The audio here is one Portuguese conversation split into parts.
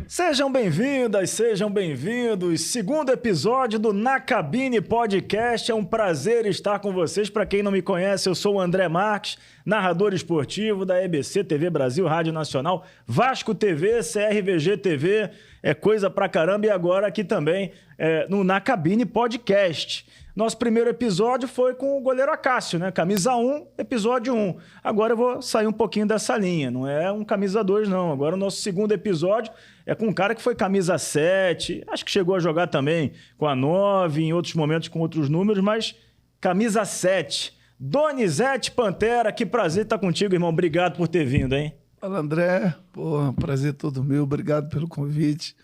Sejam bem-vindas, sejam bem-vindos. Segundo episódio do Na Cabine Podcast. É um prazer estar com vocês. Para quem não me conhece, eu sou o André Marques, narrador esportivo da EBC TV Brasil, Rádio Nacional, Vasco TV, CRVG TV, é coisa pra caramba. E agora aqui também no Na Cabine Podcast. Nosso primeiro episódio foi com o goleiro Acácio, né? Camisa 1, episódio 1. Agora eu vou sair um pouquinho dessa linha. Não é um camisa 2, não. Agora o nosso segundo episódio é com um cara que foi camisa 7. Acho que chegou a jogar também com a 9, em outros momentos com outros números, mas camisa 7. Donizete Pantera, que prazer estar contigo, irmão. Obrigado por ter vindo, hein? Fala, André. Pô, prazer todo meu. Obrigado pelo convite.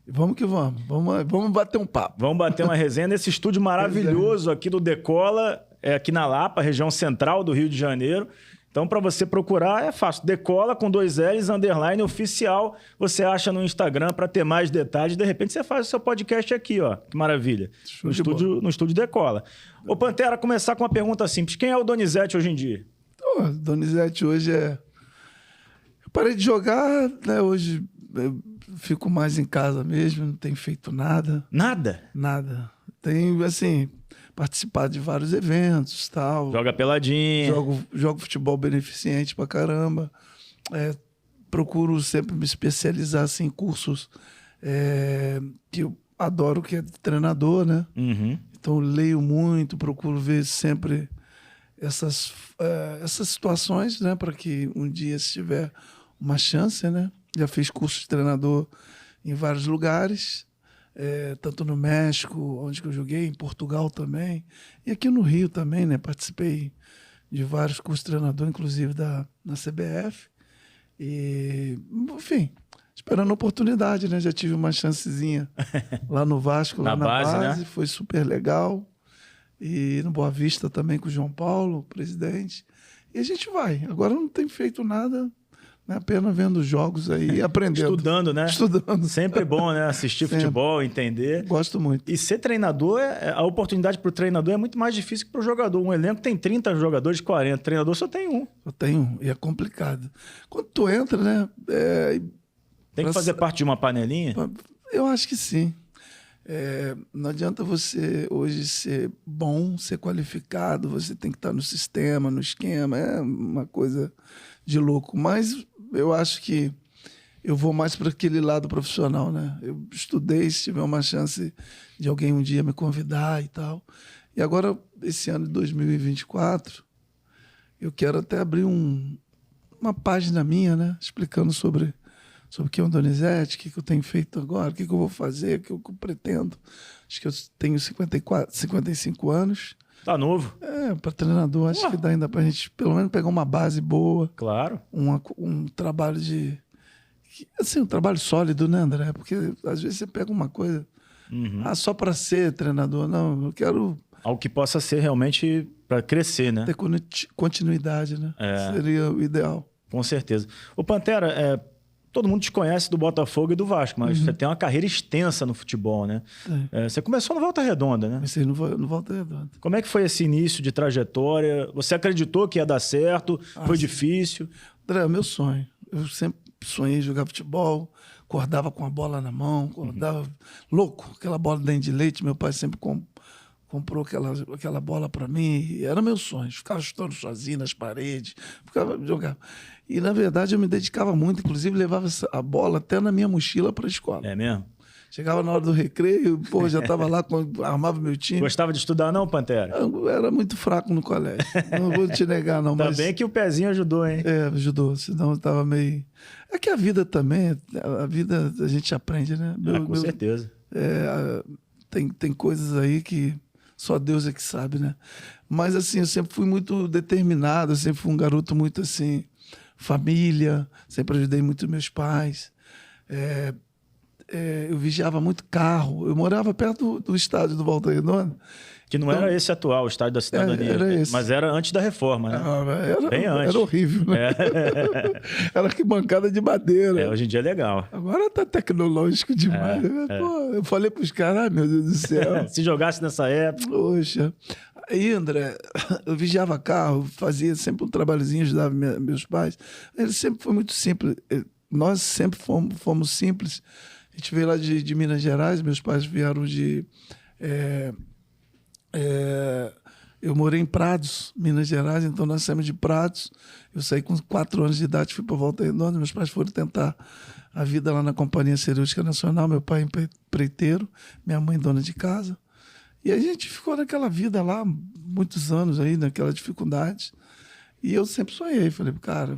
Vamos que vamos. Vamos bater um papo. Vamos bater uma resenha nesse estúdio maravilhoso aqui do Decola, aqui na Lapa, região central do Rio de Janeiro. Então, para você procurar, é fácil. Decola com 2 L's, _ oficial. Você acha no Instagram para ter mais detalhes. De repente, você faz o seu podcast aqui, ó. Que maravilha. No estúdio Decola. Ô, Pantera, começar com uma pergunta simples. Quem é o Donizete hoje em dia? Donizete hoje é... Eu parei de jogar, né? Hoje eu fico mais em casa mesmo, não tenho feito nada. Nada? Nada. Tenho, assim, participado de vários eventos e tal. Joga peladinha. Jogo futebol beneficente pra caramba. Procuro sempre me especializar assim, em cursos que eu adoro, que é de treinador, né? Uhum. Então, eu leio muito, procuro ver sempre essas situações, né? Para que um dia, se tiver uma chance, né? Já fiz curso de treinador em vários lugares, tanto no México, onde que eu joguei, em Portugal também, e aqui no Rio também, né? Participei de vários cursos de treinador, inclusive na CBF. E, enfim, esperando a oportunidade, né? Já tive uma chancezinha lá no Vasco, lá na base, né? Foi super legal. E no Boa Vista também com o João Paulo, o presidente. E a gente vai. Agora não tem feito nada, né? Apenas vendo jogos aí e aprendendo. Estudando, né? Estudando. Sempre bom, né? Assistir futebol, entender. Gosto muito. E ser treinador, a oportunidade para o treinador é muito mais difícil que para o jogador. Um elenco tem 30 jogadores, 40. Treinador só tem um. Só tem um. E é complicado. Quando tu entra, né? Tem que fazer parte de uma panelinha? Eu acho que sim. Não adianta você hoje ser bom, ser qualificado, você tem que estar no sistema, no esquema, é uma coisa de louco. Mas eu acho que eu vou mais para aquele lado profissional, né? Eu estudei, se tiver uma chance de alguém um dia me convidar e tal. E agora, esse ano de 2024, eu quero até abrir uma página minha, né? Explicando sobre o que é o Donizete, o que eu tenho feito agora, o que eu vou fazer, o que eu pretendo. Acho que eu tenho 55 anos. Tá novo. Para treinador, acho que dá ainda pra gente, pelo menos, pegar uma base boa. Claro. Um trabalho assim, um trabalho sólido, né, André? Porque às vezes você pega uma coisa só para ser treinador. Não, eu quero... Algo que possa ser realmente para crescer, né? Ter continuidade, né? Seria o ideal. Com certeza. O Pantera, todo mundo te conhece do Botafogo e do Vasco, mas você tem uma carreira extensa no futebol, né? Você começou no Volta Redonda, né? Comecei no Volta Redonda. Como é que foi esse início de trajetória? Você acreditou que ia dar certo? Foi difícil? André, é meu sonho. Eu sempre sonhei em jogar futebol, acordava com a bola na mão, acordava louco, aquela bola dentro de leite. Meu pai sempre comprou aquela bola para mim, e era meu sonho. Ficava chutando sozinho nas paredes, jogava. E, na verdade, eu me dedicava muito, inclusive levava a bola até na minha mochila para a escola. É mesmo? Chegava na hora do recreio, já estava lá, armava meu time. Gostava de estudar não, Pantera? Eu era muito fraco no colégio, não vou te negar não. Tá bem que o pezinho ajudou, hein? Ajudou, senão eu estava meio... É que a vida também, a gente aprende, né? Com certeza. Tem coisas aí que só Deus é que sabe, né? Mas, assim, eu sempre fui muito determinado, eu sempre fui um garoto muito, assim, família, sempre ajudei muito meus pais. Eu vigiava muito carro. Eu morava perto do estádio do Volta Redonda. Que não era esse atual, o estádio da Cidadania. Era esse. Mas era antes da reforma, né? Bem antes. Era horrível, né? Era que bancada de madeira. Hoje em dia é legal. Agora tá tecnológico demais. Pô, eu falei pros caras, meu Deus do céu. Se jogasse nessa época. Poxa. Aí, André, eu vigiava carro, fazia sempre um trabalhozinho, ajudava meus pais. Ele sempre foi muito simples. Nós sempre fomos simples. A gente veio lá de Minas Gerais, meus pais vieram de... eu morei em Prados, Minas Gerais, então nós saímos de Prados. Eu saí com 4 anos de idade, fui para Volta Redonda. Meus pais foram tentar a vida lá na Companhia Cirúrgica Nacional, meu pai empreiteiro, minha mãe dona de casa. E a gente ficou naquela vida lá, muitos anos aí, naquela dificuldade. E eu sempre sonhei, falei, cara,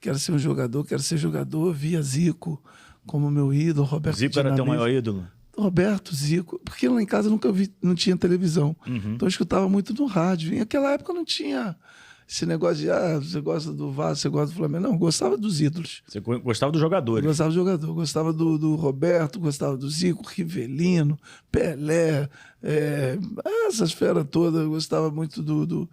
quero ser um jogador, quero ser jogador. Via Zico como meu ídolo, Roberto Zico era teu maior ídolo? Roberto, Zico, porque lá em casa nunca vi, não tinha televisão. Então eu escutava muito no rádio. E naquela época não tinha esse negócio de, você gosta do Vasco, você gosta do Flamengo. Não, eu gostava dos ídolos. Você gostava dos jogadores? Eu gostava do jogador. Eu gostava do Roberto, gostava do Zico, Rivelino, Pelé, essas feras todas. Eu gostava muito do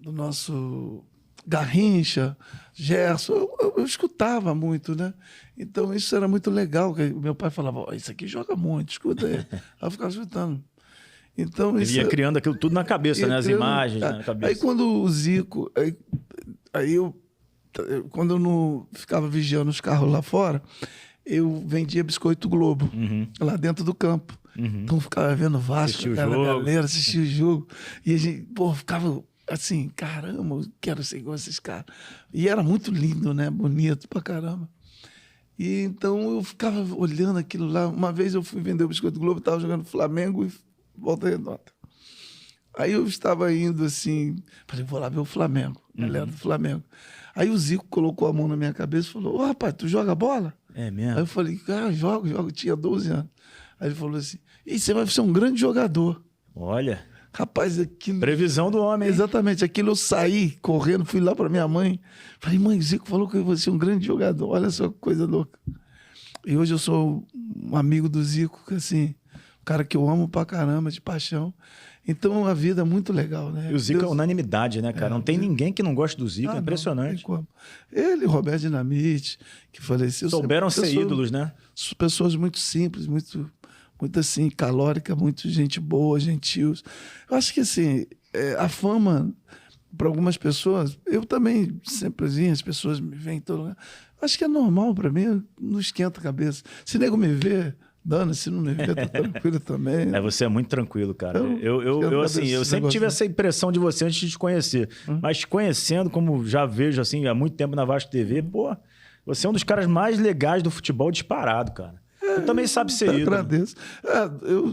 nosso Garrincha, Gerson. Eu escutava muito, né? Então isso era muito legal. Meu pai falava, isso aqui joga muito, escuta aí. Aí eu ficava escutando. Então, ele ia criando aquilo tudo na cabeça, né? As imagens na cabeça. Aí quando o Zico... Quando eu não ficava vigiando os carros lá fora, eu vendia Biscoito Globo, lá dentro do campo. Então eu ficava vendo o Vasco, a galera, assistia o jogo. E a gente, ficava assim, caramba, eu quero ser igual a esses caras. E era muito lindo, né? Bonito pra caramba. E então eu ficava olhando aquilo lá. Uma vez eu fui vender o Biscoito Globo, estava jogando Flamengo e Volta Redonda. Aí eu estava indo assim, falei, vou lá ver o Flamengo, galera do Flamengo. Aí o Zico colocou a mão na minha cabeça e falou, rapaz, tu joga bola? É mesmo? Aí eu falei, jogo, eu tinha 12 anos. Aí ele falou assim, você vai ser um grande jogador. Olha, rapaz, aquilo... previsão do homem. Exatamente, aquilo eu saí correndo, fui lá para minha mãe, falei, mãe, o Zico falou que eu vou ser um grande jogador, olha só que coisa louca. E hoje eu sou um amigo do Zico, que assim... um cara que eu amo pra caramba, de paixão. Então, a vida é muito legal, né? E o Zico é unanimidade, né, cara? Não tem ninguém que não goste do Zico, é impressionante. Não, ele, Roberto Dinamite, que faleceu. Souberam ser ídolos, né? Pessoas muito simples, muito assim, calórica, muito gente boa, gentil. Eu acho que, assim, a fama, para algumas pessoas, eu também sempre vi, as pessoas me veem em todo lugar. Acho que é normal para mim, não esquenta a cabeça. Se nego me vê... Dana, se não me vê, tá tranquilo também. Você é muito tranquilo, cara. Eu sempre tive essa impressão de você antes de te conhecer. Mas te conhecendo, como já vejo assim, há muito tempo na Vasco TV, você é um dos caras mais legais do futebol disparado, cara. Tu também sabe ser ídolo. Agradeço.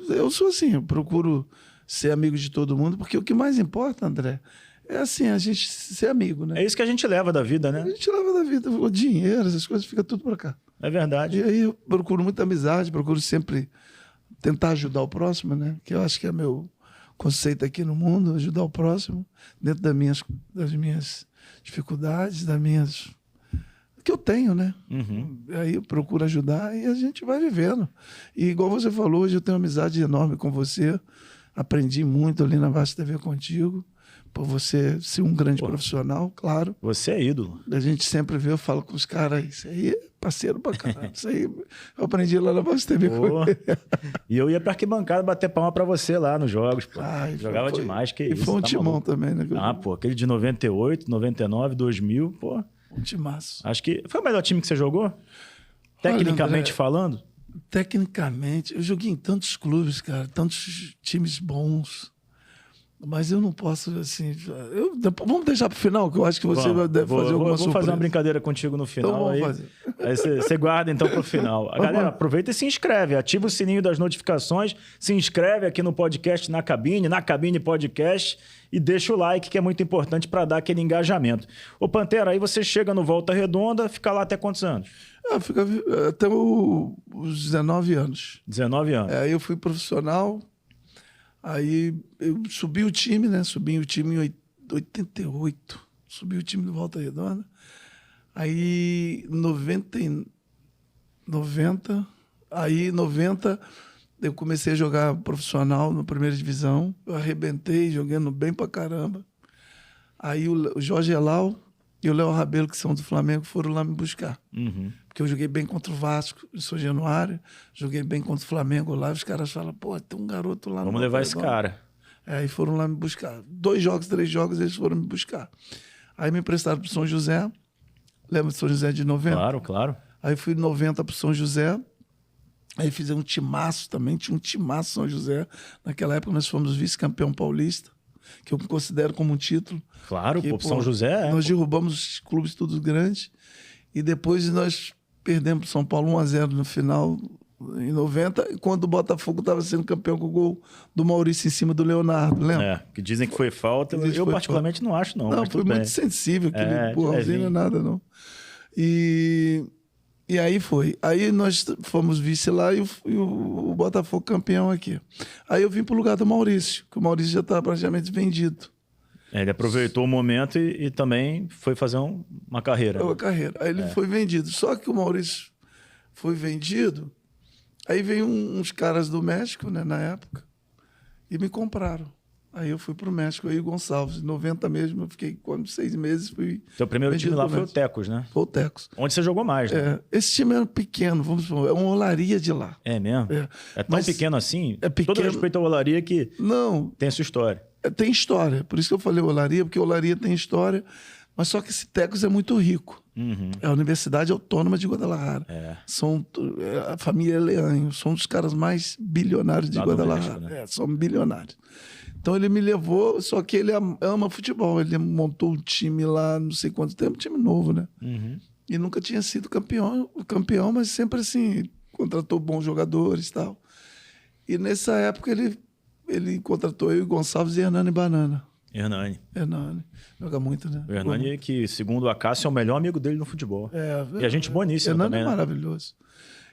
Eu sou assim, eu procuro ser amigo de todo mundo, porque o que mais importa, André, é assim, a gente ser amigo, né? É isso que a gente leva da vida, né? A gente leva da vida. O dinheiro, essas coisas, fica tudo pra cá. É verdade. E aí eu procuro muita amizade, procuro sempre tentar ajudar o próximo, né? Que eu acho que é meu conceito aqui no mundo, ajudar o próximo dentro das minhas dificuldades, que eu tenho, né? Aí eu procuro ajudar e a gente vai vivendo. E igual você falou, hoje eu tenho uma amizade enorme com você, aprendi muito ali na Vasco TV contigo, por você ser um grande profissional, claro. Você é ídolo. A gente sempre vê, eu falo com os caras, isso aí é parceiro pra caramba. Isso aí eu aprendi lá na Vasco TV. E eu ia pra arquibancada bater palma pra você lá nos jogos, pô. Jogava demais, que isso. E foi um timão também, né? Aquele de 98, 99, 2000, pô. Um timaço. Acho que foi o melhor time que você jogou? Tecnicamente falando? Tecnicamente, eu joguei em tantos clubes, cara, tantos times bons. Mas eu não posso, assim... vamos deixar pro final, que eu acho que você deve fazer alguma surpresa. Vou fazer uma brincadeira contigo no final. Então aí, fazer. Aí você guarda, então, pro final. Galera, aproveita e se inscreve. Ativa o sininho das notificações. Se inscreve aqui no podcast Na Cabine Podcast. E deixa o like, que é muito importante para dar aquele engajamento. Ô, Pantera, aí você chega no Volta Redonda, fica lá até quantos anos? Fica até os 19 anos. 19 anos. Aí eu fui profissional... Aí eu subi o time, né? Subi o time em 88. Subi o time do Volta Redonda. Aí 90, eu comecei a jogar profissional na primeira divisão. Eu arrebentei, jogando bem pra caramba. Aí o Jorge Elal e o Léo Rabelo, que são do Flamengo, foram lá me buscar. Uhum. Porque eu joguei bem contra o Vasco em São Januário, joguei bem contra o Flamengo lá, os caras falam, pô, tem um garoto lá. Vamos levar esse cara. Aí foram lá me buscar. 2 jogos, 3 jogos, eles foram me buscar. Aí me emprestaram para São José. Lembra de São José de 90? Claro, claro. Aí fui em 90 para São José. Aí fizemos um timaço também, tinha um timaço São José. Naquela época nós fomos vice-campeão paulista, que eu considero como um título. Claro, que, pô, São José é. Nós derrubamos os clubes todos grandes. E depois nós perdemos para São Paulo 1-0 no final, em 90, quando o Botafogo estava sendo campeão com o gol do Maurício em cima do Leonardo, lembra? É, que dizem que foi falta. Eu foi particularmente não acho, não. Não, mas foi tudo muito bem. sensível, aquele É, empurrãozinho, não é nada, não. E aí foi. Aí nós fomos vice lá e o Botafogo campeão aqui. Aí eu vim pro lugar do Maurício, que o Maurício já estava praticamente vendido. Ele aproveitou o momento e também foi fazer uma carreira. Uma carreira. Aí ele foi vendido. Só que o Maurício foi vendido, aí veio uns caras do México, né, na época, e me compraram. Aí eu fui pro México, aí o Gonçalves, em 90 mesmo, eu fiquei 6 meses. Seu primeiro time lá foi o Tecos, né? Foi o Tecos. Onde você jogou mais, né? É, esse time era pequeno, vamos supor, é uma olaria de lá. É mesmo? É tão pequeno assim? É pequeno. Todo respeito à olaria que Não, tem a sua história. tem história, por isso que eu falei olaria, porque olaria tem história, mas só que esse Tecos é muito rico. Uhum. É a Universidade Autônoma de Guadalajara. A família Leanho, são os caras mais bilionários de Guadalajara. México, né? São bilionários. Então ele me levou, só que ele ama futebol. Ele montou um time lá, não sei quanto tempo, time novo, né? Uhum. E nunca tinha sido campeão, mas sempre assim, contratou bons jogadores e tal. E nessa época ele contratou eu e Gonçalves e Hernani Banana. Hernani. Joga muito, né? O Hernani, que segundo a Cássio, é o melhor amigo dele no futebol. E a gente boníssima Hernani também, é maravilhoso.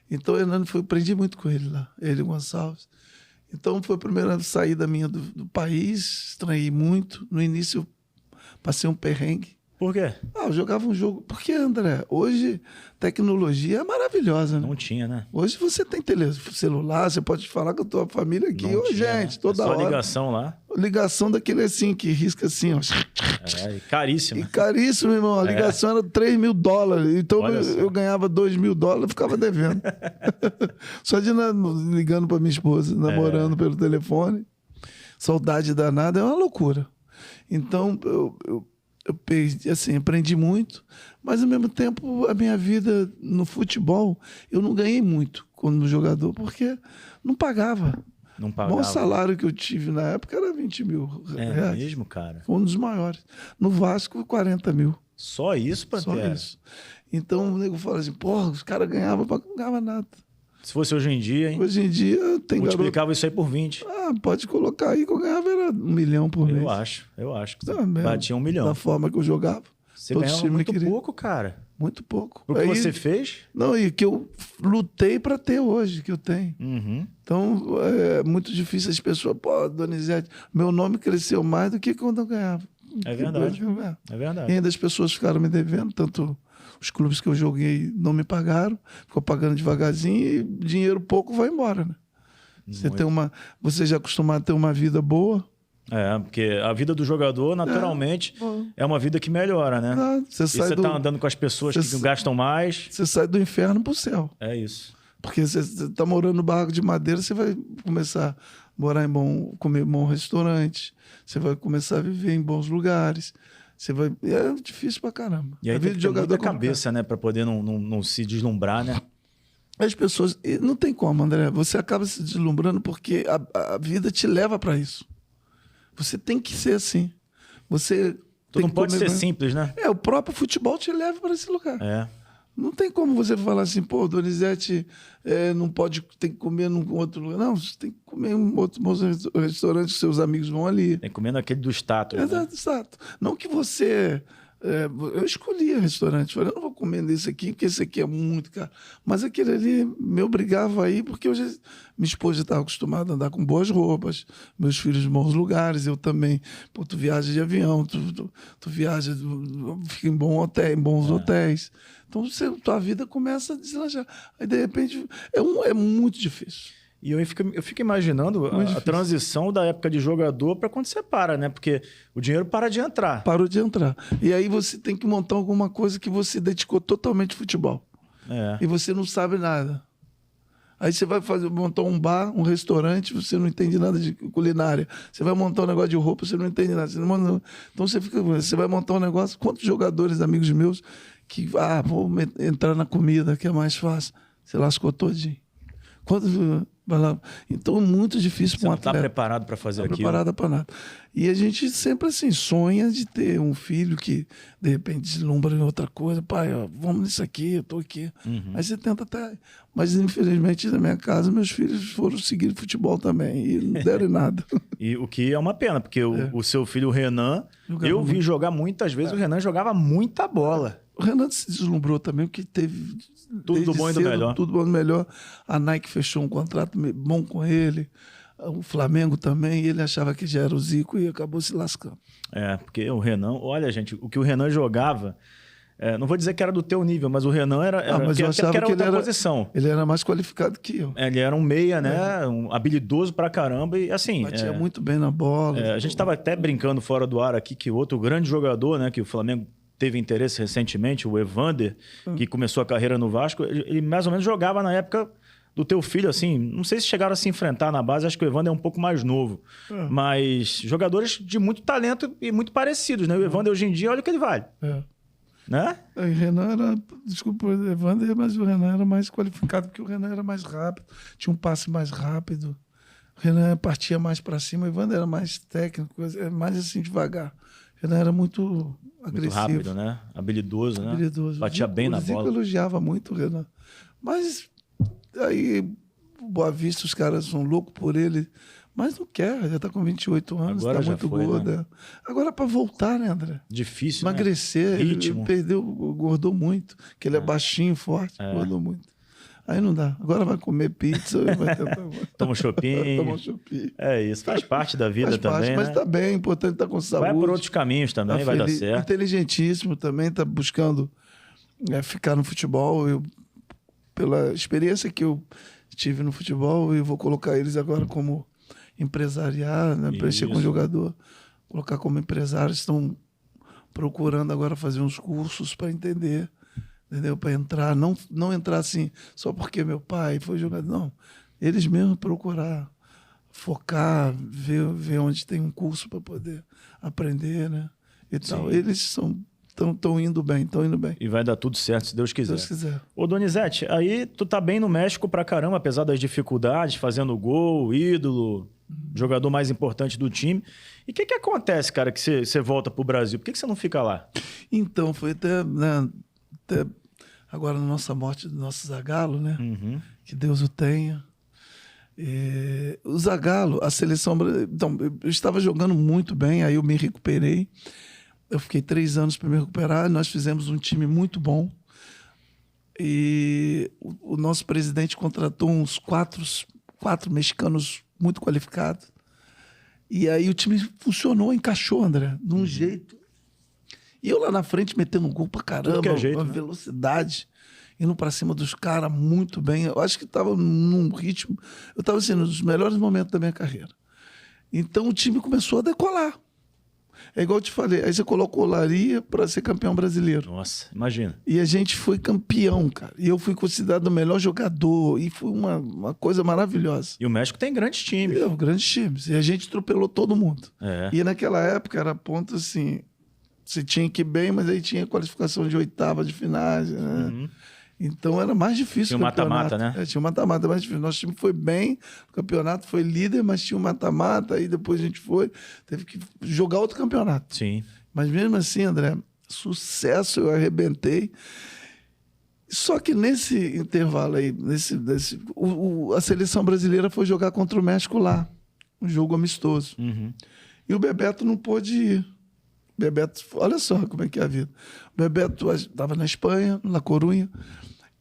Então o Hernani aprendi muito com ele lá, ele e o Gonçalves. Então foi a primeira saída minha do país, estranhei muito. No início eu passei um perrengue. Por quê? Eu jogava um jogo. Porque, André, hoje tecnologia é maravilhosa, né? Não tinha, né? Hoje você tem celular, você pode falar com a tua família aqui. Não tinha, gente, toda hora. Só ligação lá. Ligação daquele assim, que risca assim, ó. E caríssimo. E caríssimo, irmão. A ligação era $3.000. Então eu ganhava $2.000, ficava devendo. Só de ligando para minha esposa, namorando pelo telefone. Saudade danada, é uma loucura. Então, eu perdi, assim, aprendi muito, mas ao mesmo tempo a minha vida no futebol, eu não ganhei muito como jogador, porque não pagava. Não O pagava. bom salário que eu tive na época era 20 mil reais. É mesmo, cara? Foi um dos maiores. No Vasco, 40 mil. Só isso, Pantera? Só isso. Então o nego fala assim, porra, os caras ganhavam, não ganhava nada. Se fosse hoje em dia, hein? Hoje em dia tem multiplicava isso aí por 20. Pode colocar aí que eu ganhava era 1 milhão por mês. Eu acho que mesmo, batia 1 milhão. Da forma que eu jogava. Você ganhava muito pouco, cara. Muito pouco. O que você fez? Não, e que eu lutei para ter hoje, que eu tenho. Uhum. Então, é muito difícil as pessoas... Pô, Donizete, meu nome cresceu mais do que quando eu ganhava. É verdade. É verdade. E ainda as pessoas ficaram me devendo, tanto os clubes que eu joguei não me pagaram, ficou pagando devagarzinho e dinheiro pouco vai embora, né? Você já é acostumado a ter uma vida boa. É, porque a vida do jogador, naturalmente, é uma vida que melhora, né? Você tá andando com as pessoas que gastam mais. Você sai do inferno pro céu. É isso. Porque você tá morando no barraco de madeira, você vai começar a morar comer em bom restaurante, você vai começar a viver em bons lugares. É difícil pra caramba. E aí tem que ter muita cabeça, né? Pra poder não se deslumbrar, né? As pessoas... Não tem como, André. Você acaba se deslumbrando porque a vida te leva para isso. Você tem que ser assim. Tu não pode ser simples, né? O próprio futebol te leva para esse lugar. Não tem como você falar assim, pô, Donizete não pode, tem que comer num outro lugar. Não, você tem que comer em um outro restaurante, seus amigos vão ali. Tem que comer naquele do status. Exato. Não que você... eu escolhia restaurante, falei, eu não vou comer nesse aqui, porque esse aqui é muito caro. Mas aquele ali me obrigava a ir, porque minha esposa estava acostumada a andar com boas roupas, meus filhos em bons lugares, eu também. Pô, tu viaja de avião, tu viaja, fica em bons hotéis. Então, tua vida começa a deslanchar. Aí, de repente, é muito difícil. E eu fico imaginando a transição da época de jogador para quando você para, né? Porque o dinheiro para de entrar. Parou de entrar. E aí você tem que montar alguma coisa que você dedicou totalmente ao futebol. E você não sabe nada. Aí você vai montar um bar, um restaurante, você não entende nada de culinária. Você vai montar um negócio de roupa, você não entende nada. Então você vai montar um negócio. Quantos jogadores, amigos meus, que vou entrar na comida, que é mais fácil. Você lascou todinho. Então é muito difícil para um atleta. Você não está preparado para fazer aquilo. Preparado para nada. E a gente sempre assim sonha de ter um filho que de repente deslumbra em outra coisa. Pai, vamos nisso aqui, eu estou aqui. Aí você tenta até. Mas infelizmente na minha casa meus filhos foram seguir futebol também e não deram em nada. E o que é uma pena, porque o seu filho, o Renan, eu vi jogar muitas vezes, o Renan jogava muita bola. O Renan se deslumbrou também, porque teve tudo do bom e do melhor. Tudo bom e do melhor. A Nike fechou um contrato bom com ele. O Flamengo também. Ele achava que já era o Zico e acabou se lascando. Porque o Renan... Olha, gente, o que o Renan jogava... não vou dizer que era do teu nível, mas o Renan era mas eu achava que era outra ele posição. Ele era mais qualificado que eu. Ele era um meia, né? Um habilidoso pra caramba. E assim... Batia muito bem na bola. A gente estava até brincando fora do ar aqui que outro grande jogador, né? Que o Flamengo teve interesse recentemente, o Evander, que começou a carreira no Vasco, ele mais ou menos jogava na época do teu filho, assim, não sei se chegaram a se enfrentar na base, acho que o Evander é um pouco mais novo, mas jogadores de muito talento e muito parecidos, né? O Evander hoje em dia, olha o que ele vale. Né? O Renan era, desculpa, o Evander, mas o Renan era mais qualificado, porque o Renan era mais rápido, tinha um passe mais rápido, o Renan partia mais para cima, o Evander era mais técnico, mais assim, devagar. O Renan era muito agressivo. Muito rápido, né? Habilidoso, né? Batia bem na bola. O Zico elogiava muito o Renan. Mas aí, o Boa Vista, os caras são loucos por ele, mas não quer, já está com 28 anos, está muito gordo. Né? Agora, para voltar, né, André? Difícil, emagrecer, né? Ritmo. Ele gordou muito, porque ele é baixinho, forte, gordou muito. Aí não dá. Agora vai comer pizza, vai tentar... Toma um shopping. Toma um shopping. É isso, faz parte da vida também, né? Mas tá bem, é importante estar com saúde. Vai por outros caminhos também, vai dar certo. Inteligentíssimo também, tá buscando ficar no futebol. Pela experiência que eu tive no futebol, eu vou colocar eles agora como empresariar, né? Preencher com jogador, colocar como empresário. Estão procurando agora fazer uns cursos para entender, entendeu? Para entrar, não entrar assim só porque meu pai foi jogador, não. Eles mesmos procurar focar, ver onde tem um curso para poder aprender, né? E tal. Eles estão indo bem. E vai dar tudo certo, se Deus quiser. Se Deus quiser. Ô, Donizete, aí tu tá bem no México pra caramba, apesar das dificuldades, fazendo gol, ídolo, jogador mais importante do time. E o que acontece, cara, que você volta pro Brasil? Por que você não fica lá? Então, foi até agora na nossa morte do nosso Zagallo, né? Que Deus o tenha. O Zagallo, a seleção... Então, eu estava jogando muito bem, aí eu me recuperei. Eu fiquei 3 anos para me recuperar. Nós fizemos um time muito bom. E o nosso presidente contratou uns quatro mexicanos muito qualificados. E aí o time funcionou, encaixou, André, de um jeito. E eu lá na frente metendo um gol pra caramba, uma velocidade, indo pra cima dos caras muito bem. Eu acho que estava num ritmo... Eu estava assim, nos melhores momentos da minha carreira. Então o time começou a decolar. É igual eu te falei, aí você colocou o Olaria para ser campeão brasileiro. Nossa, imagina. E a gente foi campeão, cara. E eu fui considerado o melhor jogador. E foi uma coisa maravilhosa. E o México tem grandes times. Grandes times. E a gente atropelou todo mundo. E naquela época era ponto assim... Você tinha que ir bem, mas aí tinha qualificação de oitava, de finais, né? Então era mais difícil. Tinha o mata-mata, né? Tinha o mata-mata mais difícil. Nosso time foi bem, o campeonato foi líder, mas tinha o mata-mata, aí depois a gente teve que jogar outro campeonato. Sim. Mas mesmo assim, André, sucesso, eu arrebentei. Só que nesse intervalo aí, a seleção brasileira foi jogar contra o México lá, um jogo amistoso. E o Bebeto não pôde ir. Bebeto, olha só como é que é a vida. O Bebeto estava na Espanha, na Corunha,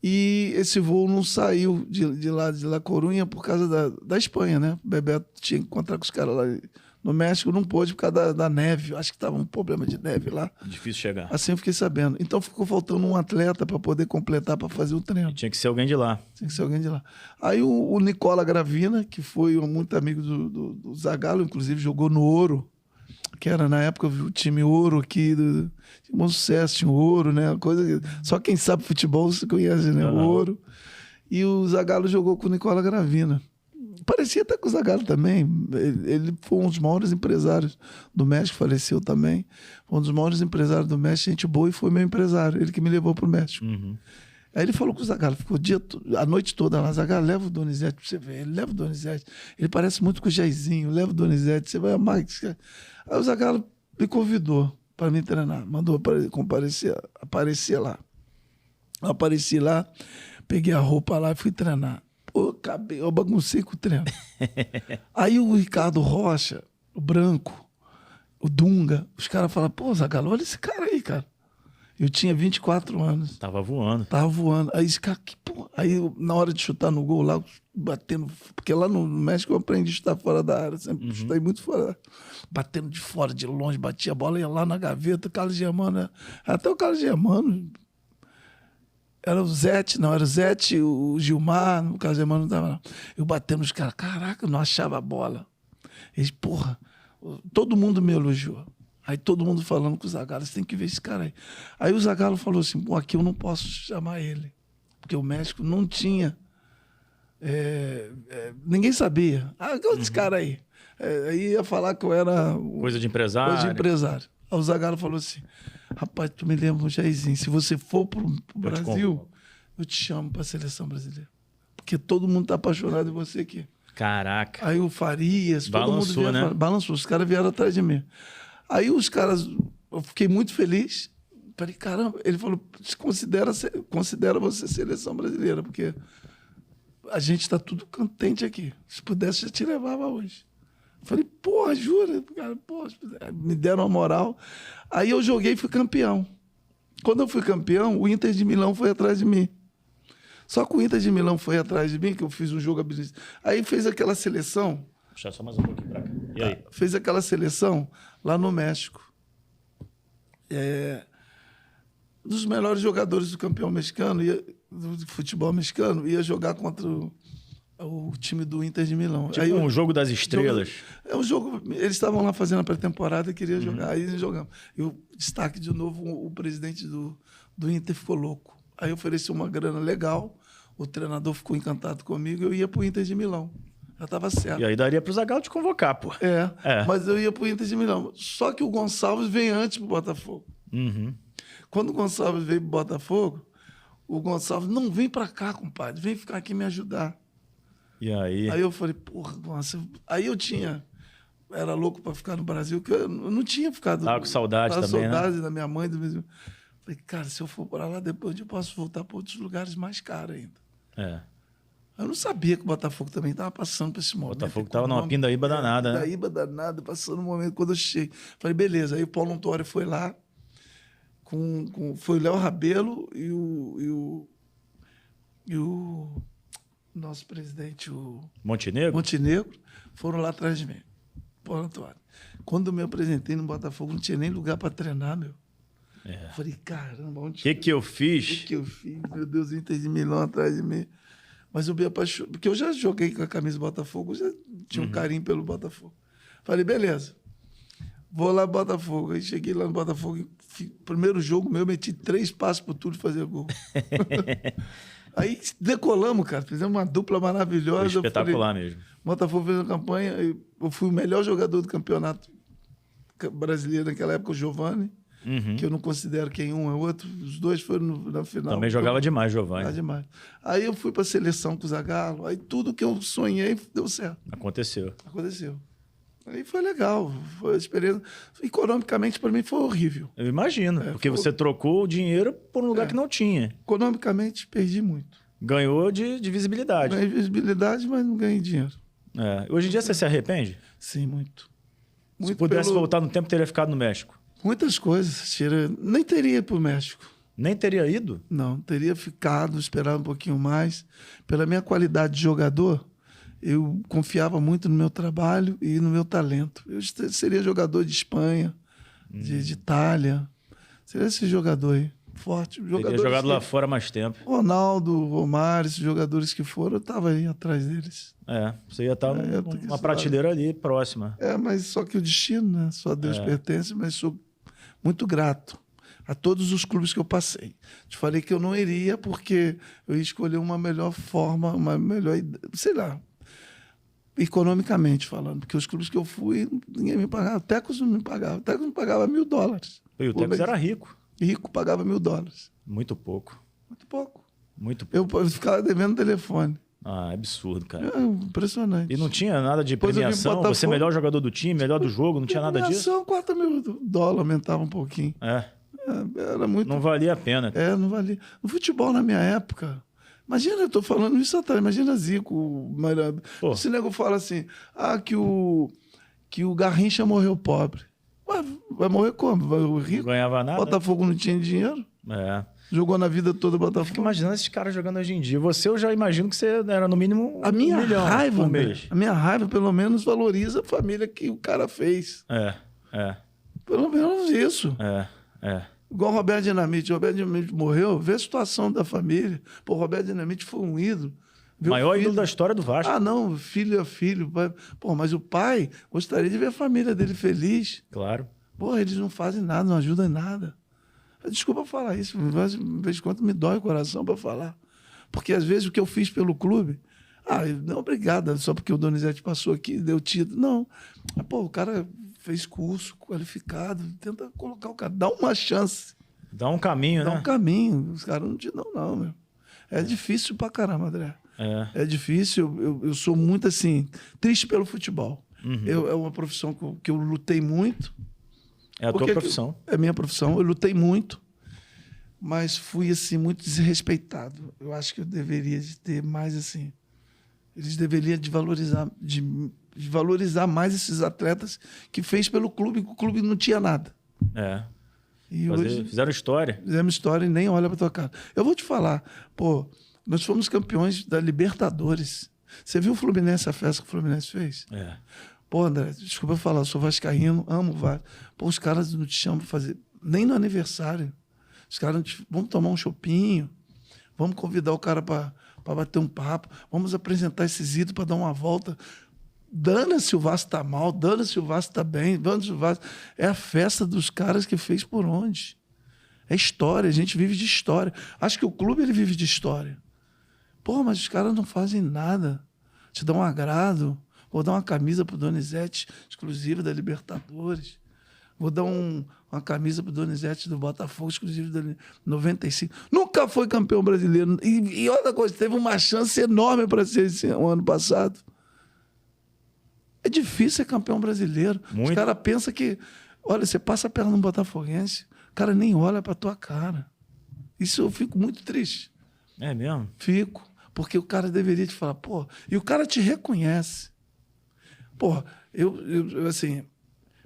e esse voo não saiu de La Corunha por causa da Espanha, né? O Bebeto tinha que encontrar com os caras lá no México não pôde por causa da neve. Acho que estava um problema de neve lá. Difícil chegar. Assim eu fiquei sabendo. Então ficou faltando um atleta para poder completar, para fazer o treino. Tinha que ser alguém de lá. Tinha que ser alguém de lá. Aí o Nicola Gravina, que foi muito amigo do Zagallo, inclusive jogou no Ouro, que era na época o time Ouro aqui, tinha um bom sucesso, tinha o Ouro, né? Só quem sabe futebol se conhece, né? O Ouro. E o Zagallo jogou com o Nicola Gravina. Parecia até com o Zagallo também. Ele foi um dos maiores empresários do México, faleceu também. Foi um dos maiores empresários do México, gente boa, e foi meu empresário. Ele que me levou para o México. Uhum. Aí ele falou com o Zagallo, ficou a noite toda lá. Zagallo, leva o Donizete para você ver. Ele leva o Donizete. Ele parece muito com o Jairzinho. Leva o Donizete, você vai amar. Aí o Zagallo me convidou para me treinar. Mandou aparecer lá. Eu apareci lá, peguei a roupa lá e fui treinar. Pô, eu baguncei com o treino. Aí o Ricardo Rocha, o Branco, o Dunga, os caras falaram, pô, Zagallo, olha esse cara aí, cara. Eu tinha 24 anos. Tava voando. Tava voando. Aí esse cara, que porra. Aí na hora de chutar no gol lá, batendo. Porque lá no México eu aprendi a chutar fora da área. Sempre chutei muito fora da área. Batendo de fora, de longe, batia a bola, ia lá na gaveta, o Carlos Germano. Até o Carlos Germano. Era o Zete, não, era o Zete, o Gilmar, o Carlos Germano não tava lá. Eu batendo nos caras, caraca, não achava a bola. Eles, porra, todo mundo me elogiou. Aí todo mundo falando com o Zagallo, você tem que ver esse cara aí. Aí o Zagallo falou assim, pô, aqui eu não posso chamar ele. Porque o México não tinha. Ninguém sabia. Ah, qual é esse cara aí? Aí ia falar que eu era. Coisa de empresário. Coisa de empresário. Aí o Zagallo falou assim, rapaz, tu me lembra, Jairzinho, se você for pro Brasil, eu te chamo pra seleção brasileira. Porque todo mundo tá apaixonado em você aqui. Caraca. Aí o Farias, balançou, todo mundo né? Balançou, os caras vieram atrás de mim. Aí os caras, eu fiquei muito feliz. Falei, caramba, ele falou, considera você seleção brasileira, porque a gente tá tudo contente aqui. Se pudesse, já te levava hoje. Falei, porra, jura? Cara, porra, me deram uma moral. Aí eu joguei e fui campeão. Quando eu fui campeão, o Inter de Milão foi atrás de mim. Só que o Inter de Milão foi atrás de mim, que eu fiz um jogo habilidoso. Aí fez aquela seleção. Puxa só mais um pouquinho pra cá. E aí? Fez aquela seleção lá no México. Dos melhores jogadores do campeão mexicano, do futebol mexicano, ia jogar contra o time do Inter de Milão. Tipo um jogo das estrelas. É um jogo. Eles estavam lá fazendo a pré-temporada e queriam jogar. Aí jogamos. E o destaque de novo, o presidente do Inter ficou louco. Aí ofereceu uma grana legal. O treinador ficou encantado comigo. Eu ia pro Inter de Milão. Já estava certo. E aí daria pro Zagallo te convocar, pô. Mas eu ia pro Inter de Milão. Só que o Gonçalves veio antes pro Botafogo. Uhum. Quando o Gonçalves veio pro Botafogo, o Gonçalves, não, vem pra cá, compadre. Vem ficar aqui me ajudar. E aí? Aí eu falei, porra, nossa. Aí eu era louco para ficar no Brasil, que eu não tinha ficado. Tava com saudade também, saudade né? da minha mãe. Falei, cara, se eu for para lá, depois eu posso voltar para outros lugares mais caros ainda. Eu não sabia que o Botafogo também estava passando por esse momento. O Botafogo estava numa pindaíba danada, né? Pindaíba danada, passando um momento. Quando eu cheguei, falei, beleza. Aí o Paulo Autuori foi lá, foi o Léo Rabelo e o nosso presidente, o Montenegro, foram lá atrás de mim. Paulo Autuori. Quando eu me apresentei no Botafogo, não tinha nem lugar para treinar, meu. Eu falei, caramba, onde... O que eu fiz? O que eu fiz? Meu Deus, o Inter de Milão atrás de mim. Mas eu me apaixonei, porque eu já joguei com a camisa do Botafogo, já tinha um carinho pelo Botafogo. Falei, beleza, vou lá no Botafogo. Aí cheguei lá no Botafogo, primeiro jogo meu, meti 3 passos pro Túlio fazer gol. Aí decolamos, cara, fizemos uma dupla maravilhosa. Foi espetacular mesmo. O Botafogo fez uma campanha, eu fui o melhor jogador do campeonato brasileiro naquela época, o Giovani. Que eu não considero quem um é o outro. Os dois foram na final. Também jogava demais, Giovani. Demais. Aí eu fui para a seleção com o Zagallo. Aí tudo que eu sonhei deu certo. Aconteceu. Aí foi legal. Foi a experiência. Economicamente, para mim, foi horrível. Eu imagino. Porque você trocou o dinheiro por um lugar que não tinha. Economicamente, perdi muito. Ganhou de visibilidade. Ganhei visibilidade, mas não ganhei dinheiro. Hoje em dia você se arrepende? Sim, muito. Se pudesse voltar no tempo, teria ficado no México. Muitas coisas. Nem teria ido para o México. Nem teria ido? Não, teria ficado, esperado um pouquinho mais. Pela minha qualidade de jogador, eu confiava muito no meu trabalho e no meu talento. Eu seria jogador de Espanha, de Itália. Seria esse jogador aí, forte. Teria jogado lá fora mais tempo. Ronaldo, Romário, esses jogadores que foram, eu estava aí atrás deles. Você ia estar numa prateleira ali, próxima. Mas só que o destino, né? Só Deus pertence, mas sou muito grato a todos os clubes que eu passei. Te falei que eu não iria porque eu ia escolher uma melhor forma, uma melhor, sei lá, economicamente falando, porque os clubes que eu fui, ninguém me pagava. O Tecos não me pagava. O Tecos me pagava $1.000. E o Tecos era rico. Rico, pagava $1.000. Muito pouco. Muito pouco. Muito pouco. Eu ficava devendo telefone. É absurdo, cara. Impressionante. E não tinha nada de premiação? Você é melhor jogador do time, melhor do jogo, não tinha nada disso? Premiação, $4.000 aumentava um pouquinho. Era muito... Não valia a pena. Não valia. No futebol, na minha época... Imagina, eu tô falando isso atrás, imagina Zico. Esse nego fala assim, que o Garrincha morreu pobre. Vai morrer como? Vai morrer rico? Não ganhava nada. Botafogo não tinha dinheiro. Jogou na vida toda o Botafogo. Fico imaginando esses caras jogando hoje em dia. Eu já imagino que você era no mínimo a minha $1 milhão raiva, por mês. A minha raiva, pelo menos, valoriza a família que o cara fez. Pelo menos isso. Igual o Roberto Dinamite. O Roberto Dinamite morreu, vê a situação da família. Pô, o Roberto Dinamite foi um ídolo. Maior ídolo da história do Vasco. Não, filho é filho. Pô, mas o pai gostaria de ver a família dele feliz. Claro. Pô, eles não fazem nada, não ajudam em nada. Desculpa falar isso, mas de vez em quando me dói o coração para falar. Porque às vezes o que eu fiz pelo clube, não, obrigado, só porque o Donizete passou aqui, deu título. Não. O cara fez curso qualificado, tenta colocar o cara, dá uma chance. Dá um caminho, né? Dá um caminho. Os caras não te dão, não, meu. É difícil pra caramba, André. É difícil. Eu sou muito, assim, triste pelo futebol. É uma profissão que eu lutei muito. É a tua profissão. É minha profissão. Eu lutei muito, mas fui, assim, muito desrespeitado. Eu acho que eu deveria de ter mais, assim... Eles deveriam de valorizar mais esses atletas que fez pelo clube, que o clube não tinha nada. E hoje, fizeram história. Fizemos história e nem olha para tua cara. Eu vou te falar, nós fomos campeões da Libertadores. Você viu o Fluminense, a festa que o Fluminense fez? André, desculpa eu falar, eu sou vascaíno, amo o Vasco. Os caras não te chamam para fazer, nem no aniversário. Os caras vamos tomar um chopinho, vamos convidar o cara para bater um papo, vamos apresentar esses ídolos para dar uma volta. Dana-se o Vasco está mal, dana-se o Vasco está bem, dana-se o Vasco... É a festa dos caras que fez por onde. É história, a gente vive de história. Acho que o clube ele vive de história. Mas os caras não fazem nada. Te dão um agrado. Vou dar uma camisa pro Donizete, exclusiva da Libertadores. Vou dar uma camisa pro Donizete do Botafogo, exclusiva da 95. Nunca foi campeão brasileiro. E outra coisa, teve uma chance enorme para ser o ano passado. É difícil ser campeão brasileiro. Muito. Os caras pensam que... Olha, você passa a perna no botafoguense, o cara nem olha para tua cara. Isso eu fico muito triste. É mesmo? Fico. Porque o cara deveria te falar, e o cara te reconhece. Eu assim...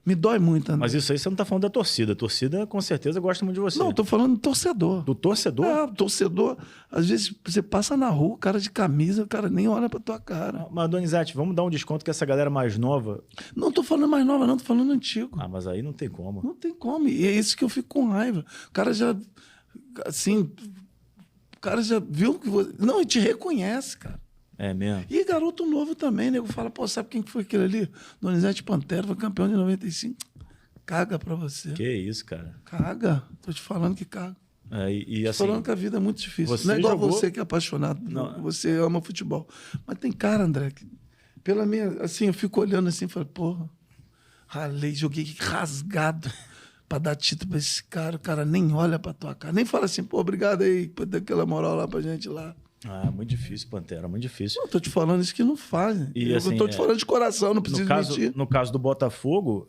Me dói muito, André. Mas isso aí você não está falando da torcida. A torcida, com certeza, gosta muito de você. Não, estou falando do torcedor. Do torcedor? O torcedor. Às vezes, você passa na rua, o cara de camisa, o cara nem olha pra tua cara. Mas, Donizete, vamos dar um desconto que essa galera mais nova... Não estou falando mais nova, não. Estou falando antigo. Mas aí não tem como. Não tem como. E é isso que eu fico com raiva. O cara já... Assim... O cara já viu que você... Não, ele te reconhece, cara. É mesmo? E garoto novo também, nego fala, sabe quem que foi aquele ali? Donizete Pantera, foi campeão de 95. Caga pra você. Que isso, cara? Caga. Tô te falando que caga. Tô falando que a vida é muito difícil. Não é igual você que é apaixonado. Não. Você ama futebol. Mas tem cara, André, que pela minha... Assim, eu fico olhando assim e falo, ralei, joguei rasgado pra dar título pra esse cara. O cara nem olha pra tua cara. Nem fala assim, obrigado aí por dar aquela moral lá pra gente lá. Muito difícil, Pantera, muito difícil. Eu tô te falando isso que não fazem. Eu tô te falando de coração, não preciso mentir. No caso do Botafogo,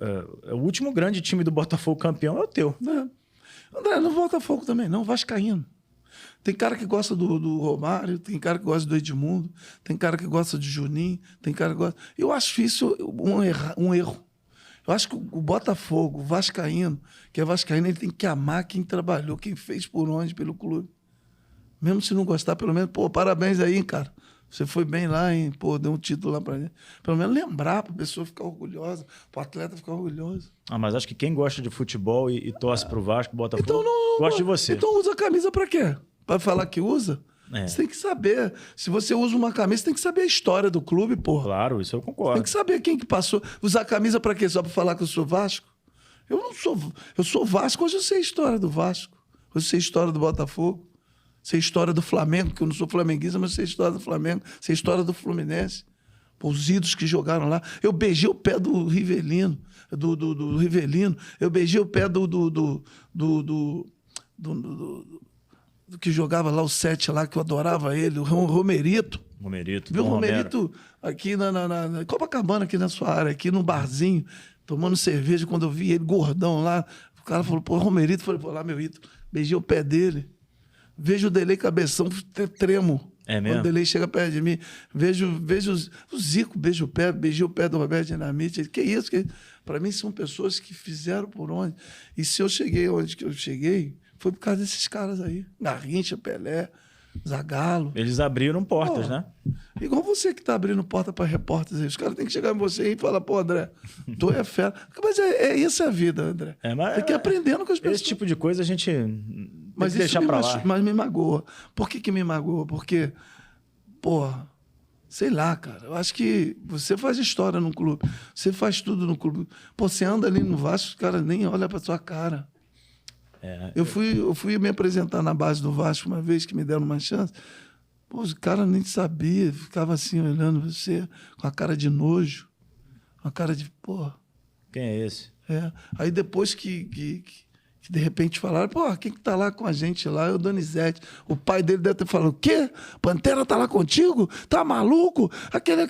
o último grande time do Botafogo campeão é o teu. André, não Botafogo também, não, vascaíno. Tem cara que gosta do Romário, tem cara que gosta do Edmundo, tem cara que gosta de Juninho, tem cara que gosta... Eu acho isso um erro. Eu acho que o Botafogo, o vascaíno, que é vascaíno, ele tem que amar quem trabalhou, quem fez por onde pelo clube. Mesmo se não gostar, pelo menos, parabéns aí, cara. Você foi bem lá, hein? Pô, deu um título lá pra gente. Pelo menos lembrar, pra pessoa ficar orgulhosa, pro atleta ficar orgulhoso. Mas acho que quem gosta de futebol e torce pro Vasco, Botafogo, Então gosta de você. Então usa a camisa pra quê? Pra falar que usa? Você tem que saber. Se você usa uma camisa, você tem que saber a história do clube, porra. Claro, isso eu concordo. Tem que saber quem que passou. Usar a camisa pra quê? Só pra falar que eu sou Vasco? Eu não sou. Eu sou Vasco, hoje eu sei a história do Vasco. Hoje eu sei a história do Botafogo. Sei a história do Flamengo, que eu não sou flamenguista, mas sei a história do Flamengo. Sei a história do Fluminense. Pô, os ídolos que jogaram lá. Eu beijei o pé do Rivelino. Do Rivelino. Eu beijei o pé do que jogava lá o 7 lá, que eu adorava ele, o Romerito. Viu o Romerito aqui na Copacabana, aqui na sua área, aqui num barzinho, tomando cerveja, quando eu vi ele gordão lá, o cara falou, pô, Romerito, falei, pô, lá meu ídolo, beijei o pé dele. Vejo o Delei Cabeção, tremo. É mesmo? Quando o Delei chega perto de mim, vejo o Zico, beijei o pé do Roberto Dinamite. Que isso? Para mim são pessoas que fizeram por onde. E se eu cheguei onde que eu cheguei, foi por causa desses caras aí. Garrincha, Pelé, Zagallo. Eles abriram portas, né? Igual você que tá abrindo porta para repórteres aí. Os caras têm que chegar em você e falar, pô, André, tu é fera. Mas isso é a vida, André. Tem que ir aprendendo com as pessoas. Esse tipo de coisa a gente tem que deixar pra lá. Mas me magoa. Por que me magoa? Porque, porra, sei lá, cara. Eu acho que você faz história no clube. Você faz tudo no clube. Pô, você anda ali no Vasco, os caras nem olham pra sua cara. Eu fui me apresentar na base do Vasco uma vez que me deram uma chance. Pô, os caras nem sabia, ficava assim olhando você com a cara de nojo, com a cara de, porra. Quem é esse? Aí depois que de repente falaram, pô, quem que tá lá com a gente lá? É o Donizete. O pai dele deve ter falado, o quê? Pantera tá lá contigo? Tá maluco? Aquele...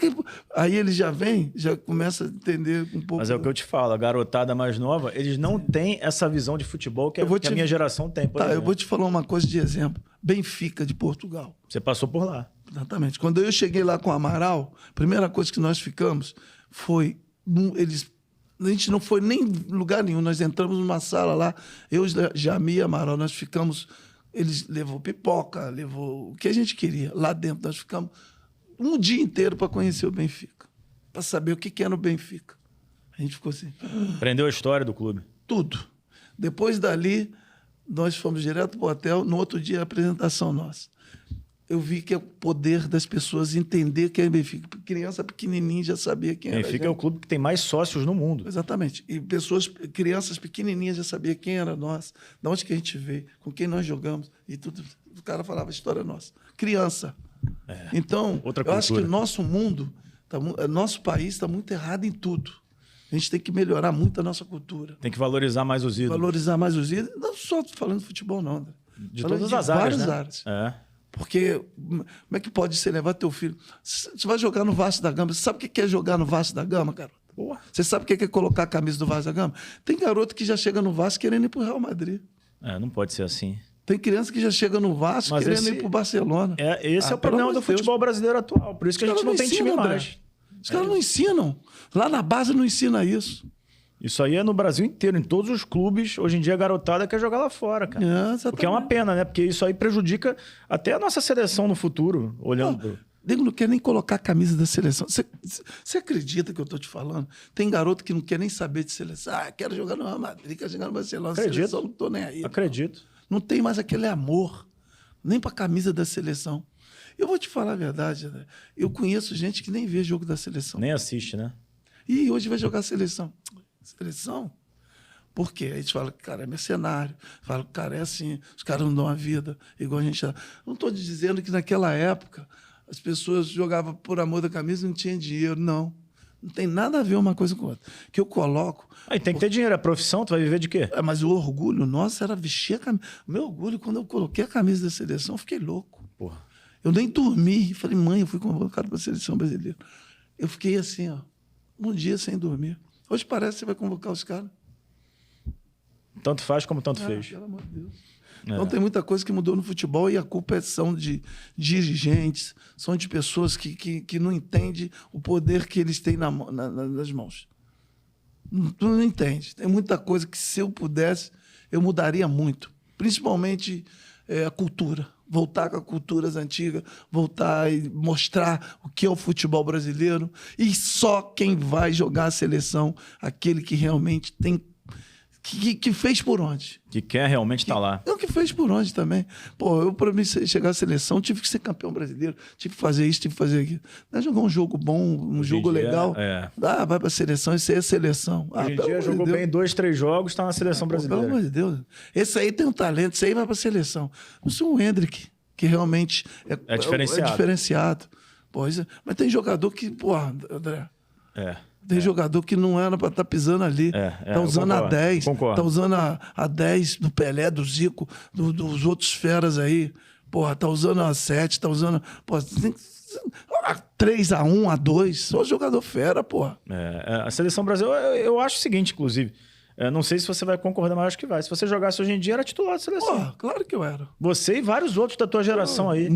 Aí ele já vem, já começa a entender um pouco. Mas é o que eu te falo, a garotada mais nova, eles não têm essa visão de futebol que a minha geração tem, por exemplo. Eu vou te falar uma coisa de exemplo. Benfica, de Portugal. Você passou por lá. Exatamente. Quando eu cheguei lá com o Amaral, a primeira coisa que nós ficamos foi... A gente não foi nem em lugar nenhum. Nós entramos numa sala lá, eu, Jami e Amaral, nós ficamos... Eles levou pipoca, levou o que a gente queria. Lá dentro nós ficamos um dia inteiro para conhecer o Benfica, para saber o que era o Benfica. A gente ficou assim... Aprendeu a história do clube. Tudo. Depois dali, nós fomos direto para o hotel. No outro dia, a apresentação nossa. Eu vi que é o poder das pessoas entender quem é Benfica. Criança pequenininha já sabia quem era. Benfica é o clube que tem mais sócios no mundo. Exatamente. E crianças pequenininhas já sabiam quem era nós, de onde que a gente veio, com quem nós jogamos. E tudo. O cara falava a história nossa. Criança. Então, eu acho que o nosso mundo, nosso país está muito errado em tudo. A gente tem que melhorar muito a nossa cultura. Tem que valorizar mais os ídolos. Valorizar mais os ídolos. Não só falando de futebol, não, André. De todas as áreas, né? Áreas. Porque como é que pode você levar teu filho? Você vai jogar no Vasco da Gama. Você sabe o que é jogar no Vasco da Gama, cara? Você sabe o que é colocar a camisa do Vasco da Gama? Tem garoto que já chega no Vasco querendo ir pro Real Madrid. Não pode ser assim. Tem criança que já chega no Vasco querendo ir pro Barcelona. Esse é o problema do futebol brasileiro atual. Por isso que a gente não tem time mais. Os caras não ensinam. Lá na base não ensina isso. Isso aí é no Brasil inteiro, em todos os clubes. Hoje em dia a garotada quer jogar lá fora, cara. O que é uma pena, né? Porque isso aí prejudica até a nossa seleção no futuro, olhando... Nego não quer nem colocar a camisa da seleção. Você acredita que eu estou te falando? Tem garoto que não quer nem saber de seleção. Quero jogar no Real Madrid, quero jogar no Barcelona. Acredito. Seleção, não estou nem aí. Acredito. Não tem mais aquele amor, nem para a camisa da seleção. Eu vou te falar a verdade, né? Eu conheço gente que nem vê jogo da seleção. Nem assiste, né? E hoje vai jogar seleção. Seleção? Por quê? Aí a gente fala que o cara é mercenário, fala que o cara é assim, os caras não dão a vida, igual a gente... Não estou dizendo que naquela época as pessoas jogavam por amor da camisa e não tinham dinheiro, não. Não tem nada a ver uma coisa com a outra. Que eu coloco... Aí tem que ter dinheiro, é profissão, tu vai viver de quê? Mas o orgulho nosso era vestir a camisa. O meu orgulho, quando eu coloquei a camisa da seleção, eu fiquei louco. Porra. Eu nem dormi. Falei, mãe, eu fui convocado para a seleção brasileira. Eu fiquei assim, um dia sem dormir. Hoje parece que você vai convocar os caras. Tanto faz como tanto fez. Pelo amor de Deus. Então tem muita coisa que mudou no futebol e a culpa são de dirigentes, são de pessoas que não entendem o poder que eles têm nas mãos. Não entende. Tem muita coisa que, se eu pudesse, eu mudaria muito. Principalmente a cultura. Voltar com as culturas antigas, voltar e mostrar o que é o futebol brasileiro. E só quem vai jogar a seleção, aquele que realmente tem... Que fez por onde. Que quer realmente estar lá. Eu que fez por onde também. Pô, eu para mim chegar à seleção, tive que ser campeão brasileiro, tive que fazer isso, tive que fazer aquilo. Não é jogar um jogo bom, um jogo legal. Vai pra seleção, isso aí é seleção. Hoje em dia jogou bem 2, 3 jogos, tá na seleção brasileira. Pelo amor de Deus. Esse aí tem um talento, esse aí vai pra seleção. Não sou um Hendrick, que realmente é diferenciado. É diferenciado. Pois é. Mas tem jogador que, porra, André. Tem jogador que não era para estar pisando ali. Tá usando a 10. Tá usando a 10 do Pelé, do Zico, dos outros feras aí. Porra, tá usando a 7, tá usando... Porra, tem 3-1, A2. Só jogador fera, porra. A seleção brasileira, eu acho o seguinte, inclusive. Não sei se você vai concordar, mas acho que vai. Se você jogasse hoje em dia, era titular da seleção. Porra, claro que eu era. Você e vários outros da tua geração aí.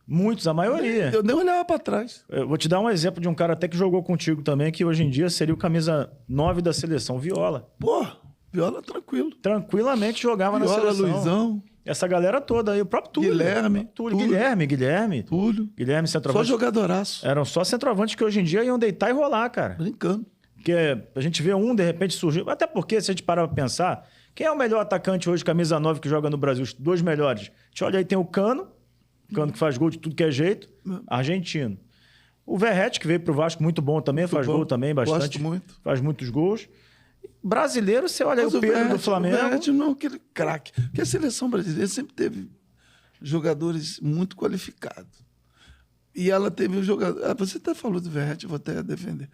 Muitos, a maioria. Eu nem olhava pra trás. Eu vou te dar um exemplo de um cara até que jogou contigo também, que hoje em dia seria o camisa 9 da seleção, Viola. Pô, Viola tranquilo. Tranquilamente jogava Viola, na seleção. Luizão. Essa galera toda aí, o próprio Túlio. Guilherme. Guilherme, centroavante. Só jogadoraço. Eram só centroavantes que hoje em dia iam deitar e rolar, cara. Brincando. Porque a gente vê de repente, surgiu. Até porque, se a gente parar pra pensar, quem é o melhor atacante hoje, camisa 9, que joga no Brasil? Os 2 melhores. A gente olha aí, tem o Cano que faz gol de tudo que é jeito, argentino. O Verratti, que veio pro Vasco, muito bom também, faz gol também, bastante. Gosto muito. Faz muitos gols. Brasileiro, você olha aí o Pedro do Flamengo. O Verratti não é aquele craque. Porque a seleção brasileira sempre teve jogadores muito qualificados. E ela teve um jogador... Você até falou do Verratti, vou até defender.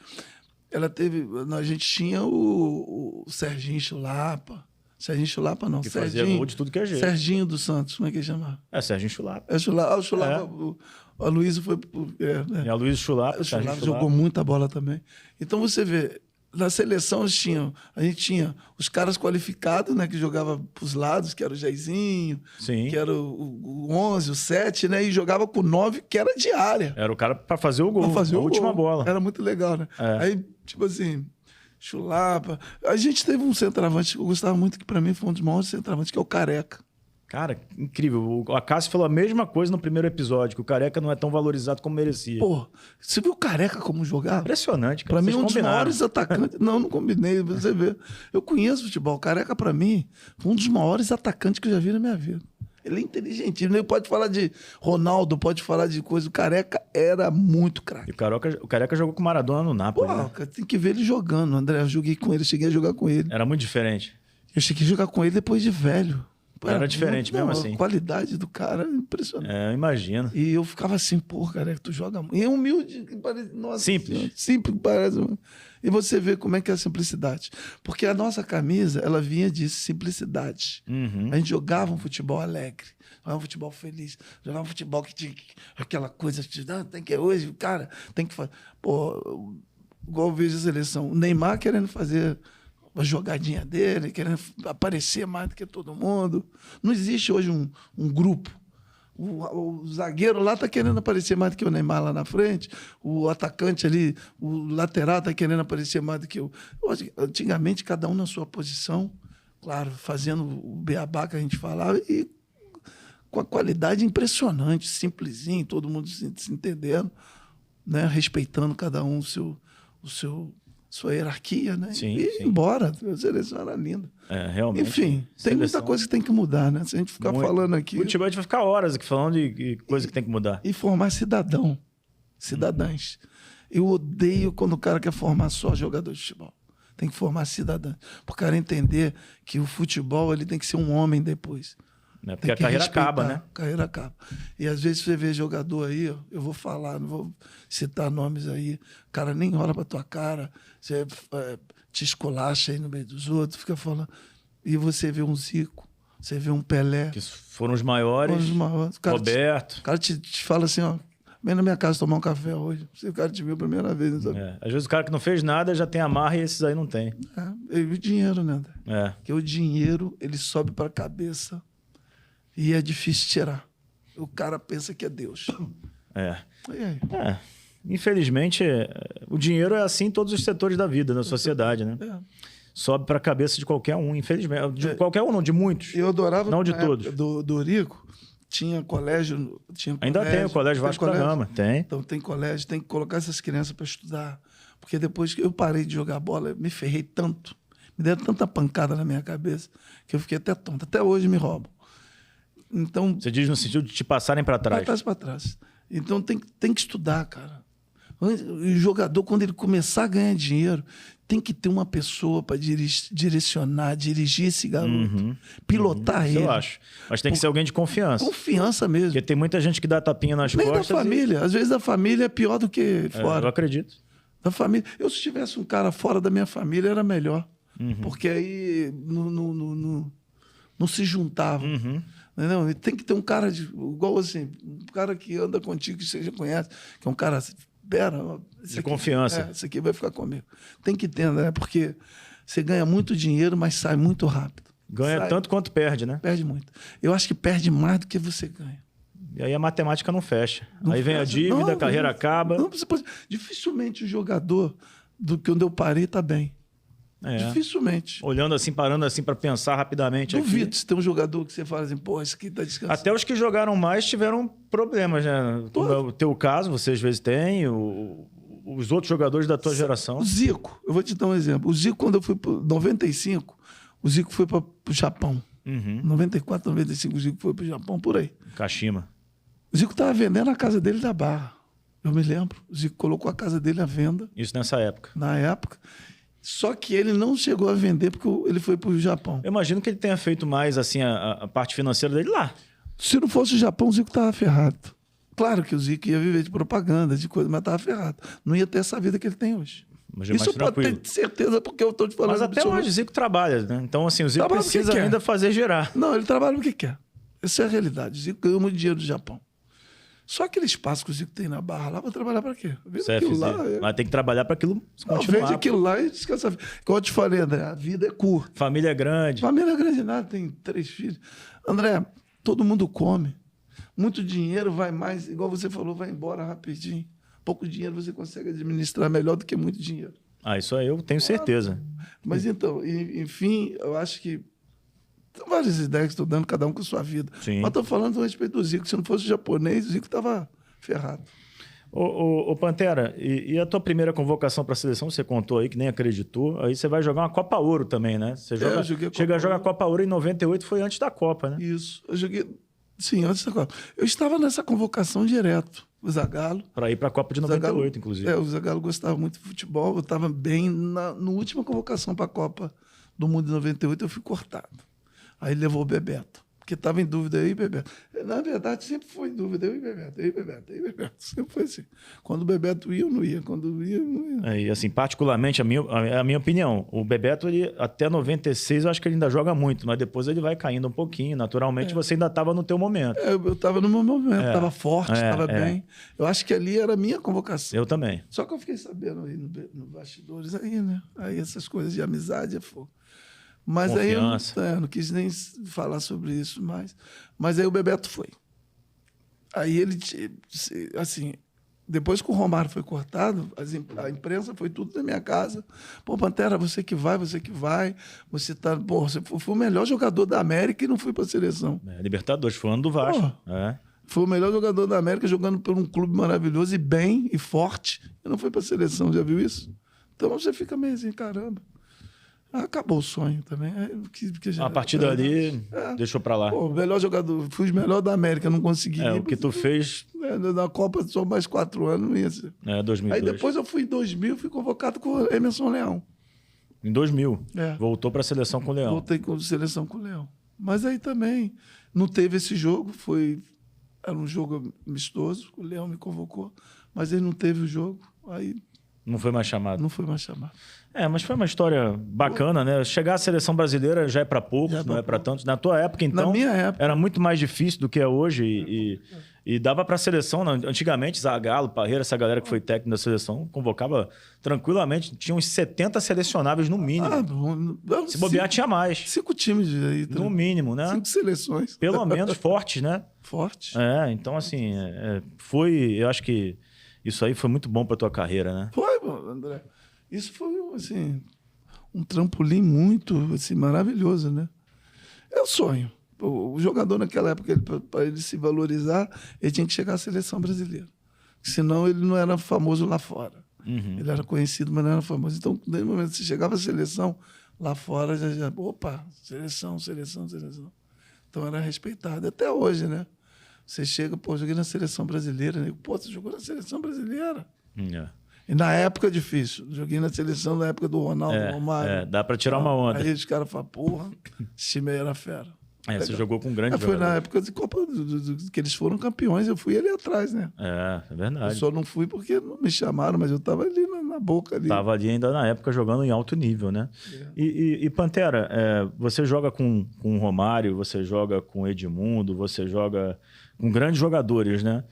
Ela teve... A gente tinha o Serginho Chulapa. Serginho Chulapa, não. Que fazia gol de tudo que é jeito. Serginho dos Santos, como é que ele chamava? Serginho Chulapa. O Chulapa. O Aloysio foi... E a Luiz Chulapa. O Chulapa jogou muita bola também. Então você vê, na seleção a gente tinha os caras qualificados, né, que jogavam pros lados, que era o Jairzinho, que era o 11, o 7, né, e jogava com o 9, que era de área. Era o cara para fazer o gol, a última bola. Era muito legal, né? Aí, tipo assim... Chulapa. A gente teve um centroavante que eu gostava muito, que pra mim foi um dos maiores centroavantes, que é o Careca. Cara, incrível. O Acácio falou a mesma coisa no primeiro episódio, que o Careca não é tão valorizado como merecia. Pô, você viu o Careca como jogava? Impressionante, cara. Pra mim, um dos maiores atacantes. Não combinei, você vê. Eu conheço futebol. O Careca, pra mim, foi um dos maiores atacantes que eu já vi na minha vida. Ele é inteligente. Ele pode falar de Ronaldo, pode falar de coisa. O Careca era muito craque. E o Careca jogou com o Maradona no Napoli. Pô, né? Tem que ver ele jogando. André, eu joguei com ele, cheguei a jogar com ele. Era muito diferente. Eu cheguei a jogar com ele depois de velho. Era diferente mesmo assim. A qualidade do cara é impressionante. Eu imagino. E eu ficava assim, pô, Careca, tu joga muito. E é humilde. Nossa, simples. Simples, parece. E você vê como é que é a simplicidade. Porque a nossa camisa, ela vinha de simplicidade. A gente jogava um futebol alegre, jogava um futebol feliz, jogava um futebol que tinha aquela coisa de, tem que hoje, o cara tem que fazer. Pô, igual eu vejo a seleção, o Neymar querendo fazer a jogadinha dele, querendo aparecer mais do que todo mundo. Não existe hoje um grupo. O zagueiro lá tá querendo aparecer mais do que o Neymar lá na frente. O atacante ali, o lateral tá querendo aparecer mais do que o... Antigamente, cada um na sua posição, claro, fazendo o beabá que a gente falava, e com a qualidade impressionante, simplesinho, todo mundo se entendendo, né? Respeitando cada um sua hierarquia, né? Sim, embora, a seleção era linda. Realmente. Enfim, tem muita coisa que tem que mudar, né? Se a gente ficar falando aqui... Futebol, a gente vai ficar horas aqui falando de coisa que tem que mudar. E formar cidadãs. Eu odeio quando o cara quer formar só jogador de futebol. Tem que formar cidadãs. Para o cara entender que o futebol ele tem que ser um homem depois. Porque a carreira acaba, né? A carreira acaba. E às vezes você vê jogador aí, eu vou falar, não vou citar nomes aí, o cara nem olha pra tua cara, você te esculacha aí no meio dos outros, fica falando. E você vê um Zico, você vê um Pelé. Que foram os maiores. Roberto. O cara te fala assim, ó, vem na minha casa tomar um café hoje. O cara te viu a primeira vez. Não sabe? Às vezes o cara que não fez nada já tem amarra e esses aí não tem. E o dinheiro, né, André? Porque o dinheiro, ele sobe pra cabeça. E é difícil tirar. O cara pensa que é Deus. Infelizmente, o dinheiro é assim em todos os setores da vida, da sociedade, né? sobe para a cabeça de qualquer um, infelizmente. De qualquer um, não, de muitos. Eu adorava... Não de todos. Do Rico, tinha colégio... Ainda tem o Colégio Vasco da Gama, tem. Então tem colégio, tem que colocar essas crianças para estudar. Porque depois que eu parei de jogar bola, eu me ferrei tanto. Me deram tanta pancada na minha cabeça que eu fiquei até tonto. Até hoje me roubam. Então, você diz no sentido de te passarem para trás. Para trás. Então tem que estudar, cara. O jogador, quando ele começar a ganhar dinheiro, tem que ter uma pessoa para direcionar, dirigir esse garoto, pilotar ele. Eu acho. Mas tem que ser alguém de confiança. Confiança mesmo. Porque tem muita gente que dá tapinha nas Nem costas. Da família. Às vezes a família é pior do que fora. Eu acredito. Da família. Se tivesse um cara fora da minha família, era melhor. Porque aí não se juntavam. Não, e tem que ter um cara igual assim, um cara que anda contigo, que você já conhece, que é um cara de confiança. Esse aqui vai ficar comigo. Tem que ter, né? Porque você ganha muito dinheiro, mas sai muito rápido. Ganha tanto quanto perde, né? Perde muito. Eu acho que perde mais do que você ganha. E aí a matemática não fecha. Aí vem a dívida, a carreira acaba. Dificilmente o jogador do que onde eu parei está bem. Dificilmente. Olhando assim, parando assim para pensar rapidamente. Duvido aqui. Se tem um jogador que você fala assim, pô, esse aqui tá descansando. Até os que jogaram mais tiveram problemas, né? Como é o teu caso, você às vezes tem, os outros jogadores da tua geração. O Zico, eu vou te dar um exemplo. O Zico, quando eu fui para 95, o Zico foi para o Japão. 94, 95, o Zico foi para o Japão, por aí. Kashima. O Zico estava vendendo a casa dele da Barra. Eu me lembro. O Zico colocou a casa dele à venda. Isso nessa época. Na época. Só que ele não chegou a vender porque ele foi para o Japão. Eu imagino que ele tenha feito mais assim a parte financeira dele lá. Se não fosse o Japão, o Zico estava ferrado. Claro que o Zico ia viver de propaganda, de coisa, mas estava ferrado. Não ia ter essa vida que ele tem hoje. Mas isso eu posso ter certeza porque eu estou te falando. Mas até hoje o Zico trabalha, né? Então assim, o Zico precisa ainda fazer gerar. Não, ele trabalha o que quer. Essa é a realidade. O Zico ganhou muito dinheiro do Japão. Só aquele espaço que o Zico tem na Barra lá, vai trabalhar para quê? Mas tem que trabalhar para aquilo continuar. Vende aquilo lá e descansa. Como eu te falei, André, a vida é curta. Família é grande. Família é grande nada, tem 3 filhos. André, todo mundo come. Muito dinheiro vai mais, igual você falou, vai embora rapidinho. Pouco dinheiro você consegue administrar melhor do que muito dinheiro. Isso aí eu tenho certeza. Mas então, enfim, eu acho que são várias ideias que estou dando, cada um com a sua vida. Sim. Mas estou falando a respeito do Zico. Se não fosse japonês, o Zico estava ferrado. Ô Pantera, e a tua primeira convocação para a seleção, você contou aí que nem acreditou, aí você vai jogar uma Copa Ouro também, né? Você chega a jogar a Copa Ouro em 98, foi antes da Copa, né? Isso, eu joguei, sim, antes da Copa. Eu estava nessa convocação direto, o Zagallo. Para ir para a Copa de 98, inclusive. O Zagallo gostava muito de futebol, eu estava bem na última convocação para a Copa do Mundo de 98, eu fui cortado. Aí ele levou o Bebeto, porque estava em dúvida eu e Bebeto. Na verdade, sempre foi em dúvida eu e Bebeto. Sempre foi assim. Quando o Bebeto ia, eu não ia. Quando ia, eu não ia. E assim, particularmente, a minha opinião, o Bebeto, ele, até 96, eu acho que ele ainda joga muito, mas depois ele vai caindo um pouquinho. Naturalmente, você ainda estava no teu momento. Eu estava no meu momento, estava forte, estava bem. Eu acho que ali era a minha convocação. Eu também. Só que eu fiquei sabendo aí no bastidores, aí, né? Aí essas coisas de amizade é fogo. Mas confiança. Aí eu não quis nem falar sobre isso mais. Mas aí o Bebeto foi. Aí ele, assim, depois que o Romário foi cortado, a imprensa foi tudo na minha casa. Pô, Pantera, você que vai. Você tá, pô, você foi o melhor jogador da América e não foi para a seleção. Libertadores, foi o ano do Vasco. Foi o melhor jogador da América jogando por um clube maravilhoso e bem e forte. E não foi para a seleção, já viu isso? Então você fica meio assim, caramba. Acabou o sonho também. A partir dali, deixou pra lá. Pô, melhor jogador, fui o melhor da América, não consegui. O que tu fez... Na Copa só mais 4 anos não ia ser. 2002. Aí depois eu fui em 2000, fui convocado com o Emerson Leão. Em 2000? Voltou pra seleção com o Leão. Voltei com a seleção com o Leão. Mas aí também não teve esse jogo, era um jogo amistoso, o Leão me convocou, mas ele não teve o jogo, aí... Não foi mais chamado. Não foi mais chamado. Mas foi uma história bacana, né? Chegar à seleção brasileira já é para poucos, não é para tantos. Na tua época, então, na minha época, era muito mais difícil do que é hoje. E dava para a seleção, antigamente, Zagallo, Parreira, essa galera que foi técnico da seleção, convocava tranquilamente. Tinha uns 70 selecionáveis no mínimo. Se bobear, tinha mais. 5 times aí. No mínimo, né? 5 seleções. Pelo menos fortes, né? Fortes. Então assim, eu acho que isso aí foi muito bom para tua carreira, né? Foi, André. Isso foi, assim, um trampolim muito assim, maravilhoso, né? É o sonho. O jogador naquela época, para ele se valorizar, ele tinha que chegar à seleção brasileira. Senão ele não era famoso lá fora. Ele era conhecido, mas não era famoso. Então, desde o momento que você chegava à seleção, lá fora opa, seleção. Então era respeitado. Até hoje, né? Você chega, pô, joguei na seleção brasileira. Né? Pô, você jogou na seleção brasileira. E na época é difícil. Joguei na seleção na época do Ronaldo, Romário. Dá pra tirar uma onda. Aí os caras falam, porra, esse time aí era fera. Você jogou com um grande jogador. Foi na época de Copa que eles foram campeões, eu fui ali atrás, né? É verdade. Eu só não fui porque não me chamaram, mas eu tava ali na boca ali. Tava ali ainda na época jogando em alto nível, né? E Pantera, você joga com o Romário, você joga com o Edmundo, você joga com grandes jogadores, né?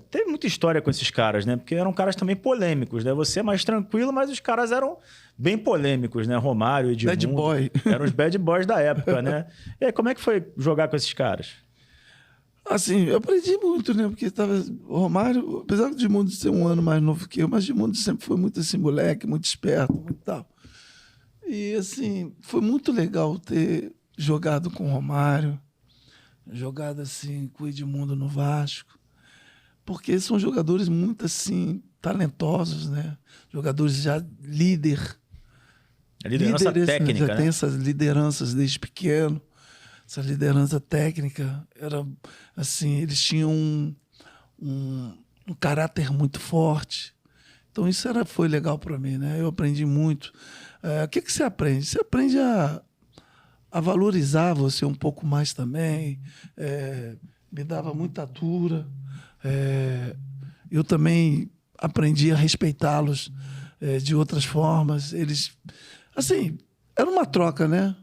Teve muita história com esses caras, né? Porque eram caras também polêmicos, né? Você é mais tranquilo, mas os caras eram bem polêmicos, né? Romário, Edmundo. Bad boy. Eram os bad boys da época, né? E aí, como é que foi jogar com esses caras? Assim, eu aprendi muito, né? Porque o Romário, apesar do Edmundo ser um ano mais novo que eu, mas o Edmundo sempre foi muito assim, moleque, muito esperto, muito tal. E assim, foi muito legal ter jogado com o Romário, jogado assim com o Edmundo no Vasco. Porque são jogadores muito, assim, talentosos, né? Jogadores já líder. A liderança técnica, já tem essas lideranças desde pequeno. Essa liderança técnica era, assim, eles tinham um caráter muito forte. Então isso foi legal para mim, né? Eu aprendi muito. O que você aprende? Você aprende a valorizar você um pouco mais também. Me dava muita dura. Eu também aprendi a respeitá-los de outras formas. Eles, assim, era uma troca, né?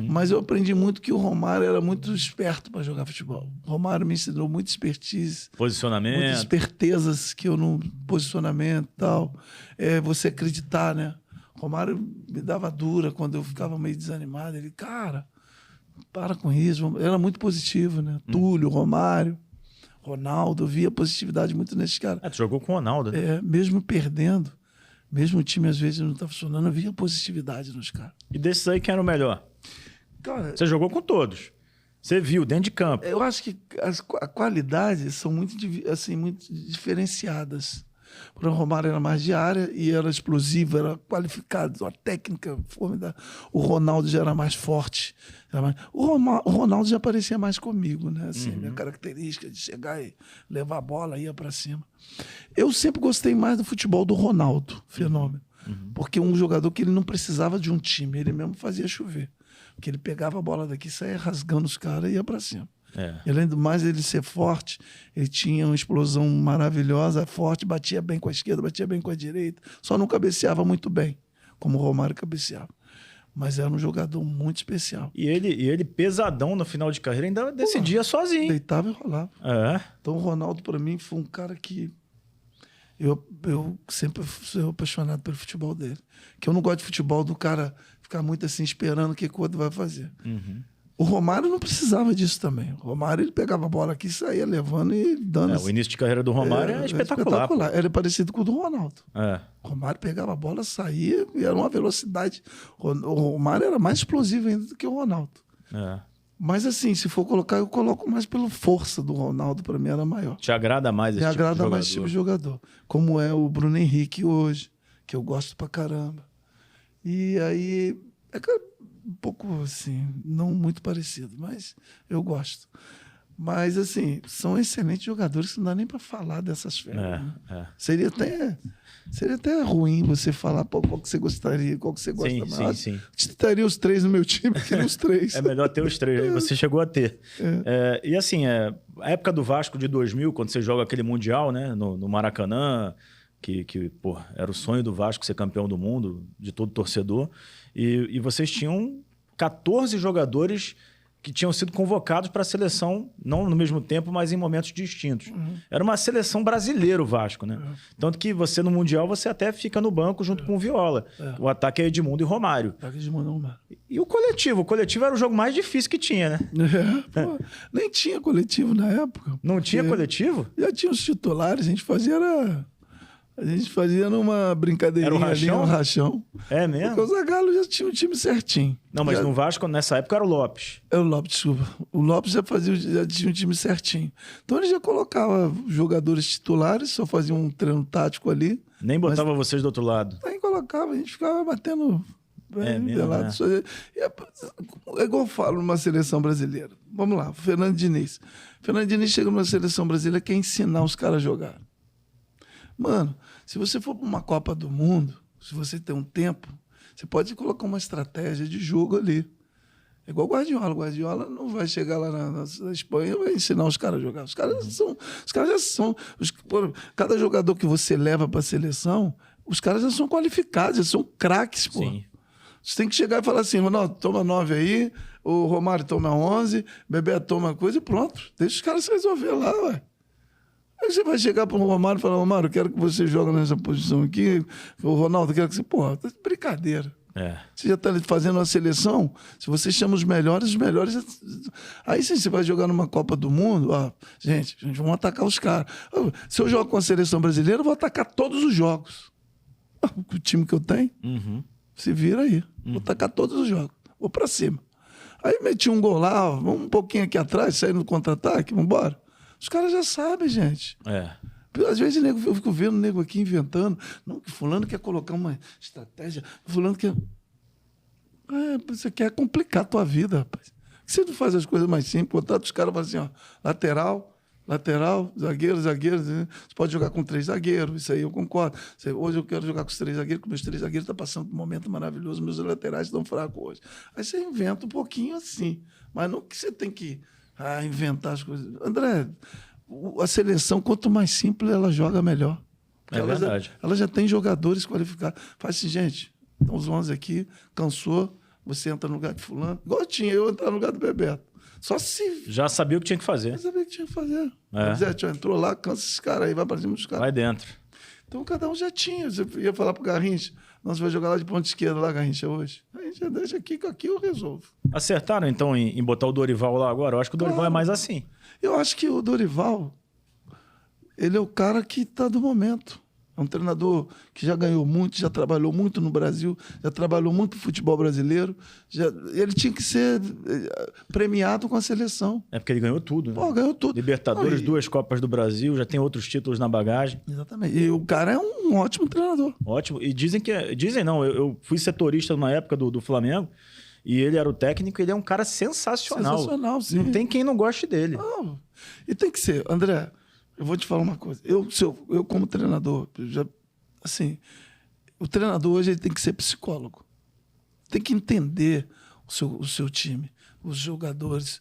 Mas eu aprendi muito que o Romário era muito esperto para jogar futebol. O Romário me ensinou muita expertise. Posicionamento. Muitas espertezas que eu não... Posicionamento e tal. Você acreditar, né? O Romário me dava dura quando eu ficava meio desanimado. Ele, cara, para com isso. Era muito positivo, né? Túlio, Romário. Ronaldo, eu via positividade muito nesses caras. Tu jogou com o Ronaldo, né? Mesmo perdendo, mesmo o time às vezes não tá funcionando, eu via positividade nos caras. E desses aí, quem era o melhor? Cara, você jogou com todos. Você viu, dentro de campo. Eu acho que a qualidade são muito, assim, muito diferenciadas. O Romário era mais de área e era explosivo, era qualificado, uma técnica formidável. O Ronaldo já era mais forte. O Ronaldo já parecia mais comigo, né? Assim, minha característica de chegar e levar a bola, ia para cima. Eu sempre gostei mais do futebol do Ronaldo, fenômeno. Porque um jogador que ele não precisava de um time, ele mesmo fazia chover. Porque ele pegava a bola daqui, saía rasgando os caras e ia para cima. E além do mais, ele ser forte, ele tinha uma explosão maravilhosa, forte, batia bem com a esquerda, batia bem com a direita, só não cabeceava muito bem, como o Romário cabeceava. Mas era um jogador muito especial. E ele pesadão no final de carreira, ainda decidia sozinho. Deitava e rolava. Então o Ronaldo, para mim, foi um cara que eu sempre sou apaixonado pelo futebol dele. Que eu não gosto de futebol do cara ficar muito assim, esperando o que o outro vai fazer. O Romário não precisava disso também. O Romário, ele pegava a bola aqui, saía levando e dando... O início de carreira do Romário é espetacular. Era parecido com o do Ronaldo. O Romário pegava a bola, saía e era uma velocidade. O Romário era mais explosivo ainda do que o Ronaldo. Mas assim, se for colocar, eu coloco mais pela força do Ronaldo, para mim era maior. Te agrada mais esse tipo de jogador? Me agrada mais esse tipo de jogador. Como é o Bruno Henrique hoje, que eu gosto pra caramba. E aí... um pouco assim, não muito parecido, mas eu gosto. Mas, assim, são excelentes jogadores que não dá nem para falar dessas feras. Seria até ruim você falar qual que você gostaria, qual que você gosta mais. Sim. Teria os três no meu time, queria os três. É melhor ter os três, você chegou a ter. E assim, a época do Vasco de 2000, quando você joga aquele Mundial, né, no Maracanã, que era o sonho do Vasco ser campeão do mundo, de todo torcedor, e vocês tinham 14 jogadores que tinham sido convocados para a seleção, não no mesmo tempo, mas em momentos distintos. Era uma seleção brasileira o Vasco, né? Tanto que você no Mundial, você até fica no banco junto com o Viola. O ataque é Edmundo e Romário. E o coletivo? O coletivo era o jogo mais difícil que tinha, né? Nem tinha coletivo na época. Não tinha coletivo? Já tinha os titulares, a gente fazia A gente fazia numa brincadeirinha Era o ali, um rachão. É mesmo? Porque o Zagallo já tinha um time certinho. Não, mas já... no Vasco, nessa época, era o Lopes. É o Lopes, desculpa. O Lopes já tinha um time certinho. Então ele já colocava jogadores titulares, só fazia um treino tático ali. Nem botava vocês do outro lado. Nem colocava, a gente ficava batendo... mesmo, né? É igual eu falo numa seleção brasileira. Vamos lá, o Fernando Diniz. Fernando Diniz chega numa seleção brasileira que quer ensinar os caras a jogar. Mano, se você for para uma Copa do Mundo, se você tem um tempo, você pode colocar uma estratégia de jogo ali. É igual o Guardiola. O Guardiola não vai chegar lá na Espanha e vai ensinar os caras a jogar. Os caras já são... Cada jogador que você leva para a seleção, os caras já são qualificados, já são craques, pô. Sim. Você tem que chegar e falar assim, Ronaldo, toma 9 aí, o Romário toma 11, Bebeto toma coisa e pronto. Deixa os caras se resolver lá, ué. Aí você vai chegar para o Romário e falar, Romário, eu quero que você jogue nessa posição aqui. O Ronaldo, eu quero que você... Porra, tá de brincadeira. Você já está fazendo uma seleção, se você chama os melhores... Aí sim, você vai jogar numa Copa do Mundo, ó, gente, vamos atacar os caras. Se eu jogo com a seleção brasileira, eu vou atacar todos os jogos. O time que eu tenho... Se vira aí. Vou tacar todos os jogos. Vou pra cima. Aí meti um gol lá, um pouquinho aqui atrás, sair no contra-ataque, vambora. Os caras já sabem, gente. Às vezes eu fico vendo o nego aqui inventando. Não, que fulano quer colocar uma estratégia. Fulano quer... você quer complicar a tua vida, rapaz. Por que você não faz as coisas mais simples? Contrata os caras e fala assim, ó, lateral, zagueiro. Você pode jogar com 3 zagueiros, isso aí eu concordo. Hoje eu quero jogar com os 3 zagueiros, porque meus 3 zagueiros estão passando por um momento maravilhoso, meus laterais estão fracos hoje. Aí você inventa um pouquinho assim, mas não que você tem que inventar as coisas. André, a seleção, quanto mais simples ela joga, melhor. É verdade. Ela já tem jogadores qualificados. Faz assim, gente, estão os 11 aqui, cansou, você entra no lugar de fulano. Igual eu entrar no lugar do Bebeto. Só se... Já sabia o que tinha que fazer. Já sabia o que tinha que fazer. Zé, entrou lá, cansa esses caras aí, vai pra cima dos caras. Vai dentro. Então cada um já tinha. Você ia falar pro Garrincha, não, você vai jogar lá de ponta esquerda lá, Garrincha, hoje. Aí já deixa aqui, que aqui eu resolvo. Acertaram, então, em botar o Dorival lá agora? Eu acho que o Dorival é mais assim. Eu acho que o Dorival, ele é o cara que tá do momento. É um treinador que já ganhou muito, já trabalhou muito no Brasil, já trabalhou muito no futebol brasileiro. Ele tinha que ser premiado com a seleção. É porque ele ganhou tudo, né? Pô, ganhou tudo. Libertadores, 2 Copas do Brasil, já tem outros títulos na bagagem. Exatamente. E o cara é um ótimo treinador. Ótimo. E dizem que... Dizem não, eu fui setorista na época do Flamengo e ele era o técnico, ele é um cara sensacional. Sensacional, sim. Não tem quem não goste dele. Não. E tem que ser. André, eu vou te falar uma coisa. Eu como treinador, o treinador hoje ele tem que ser psicólogo. Tem que entender o seu time, os jogadores,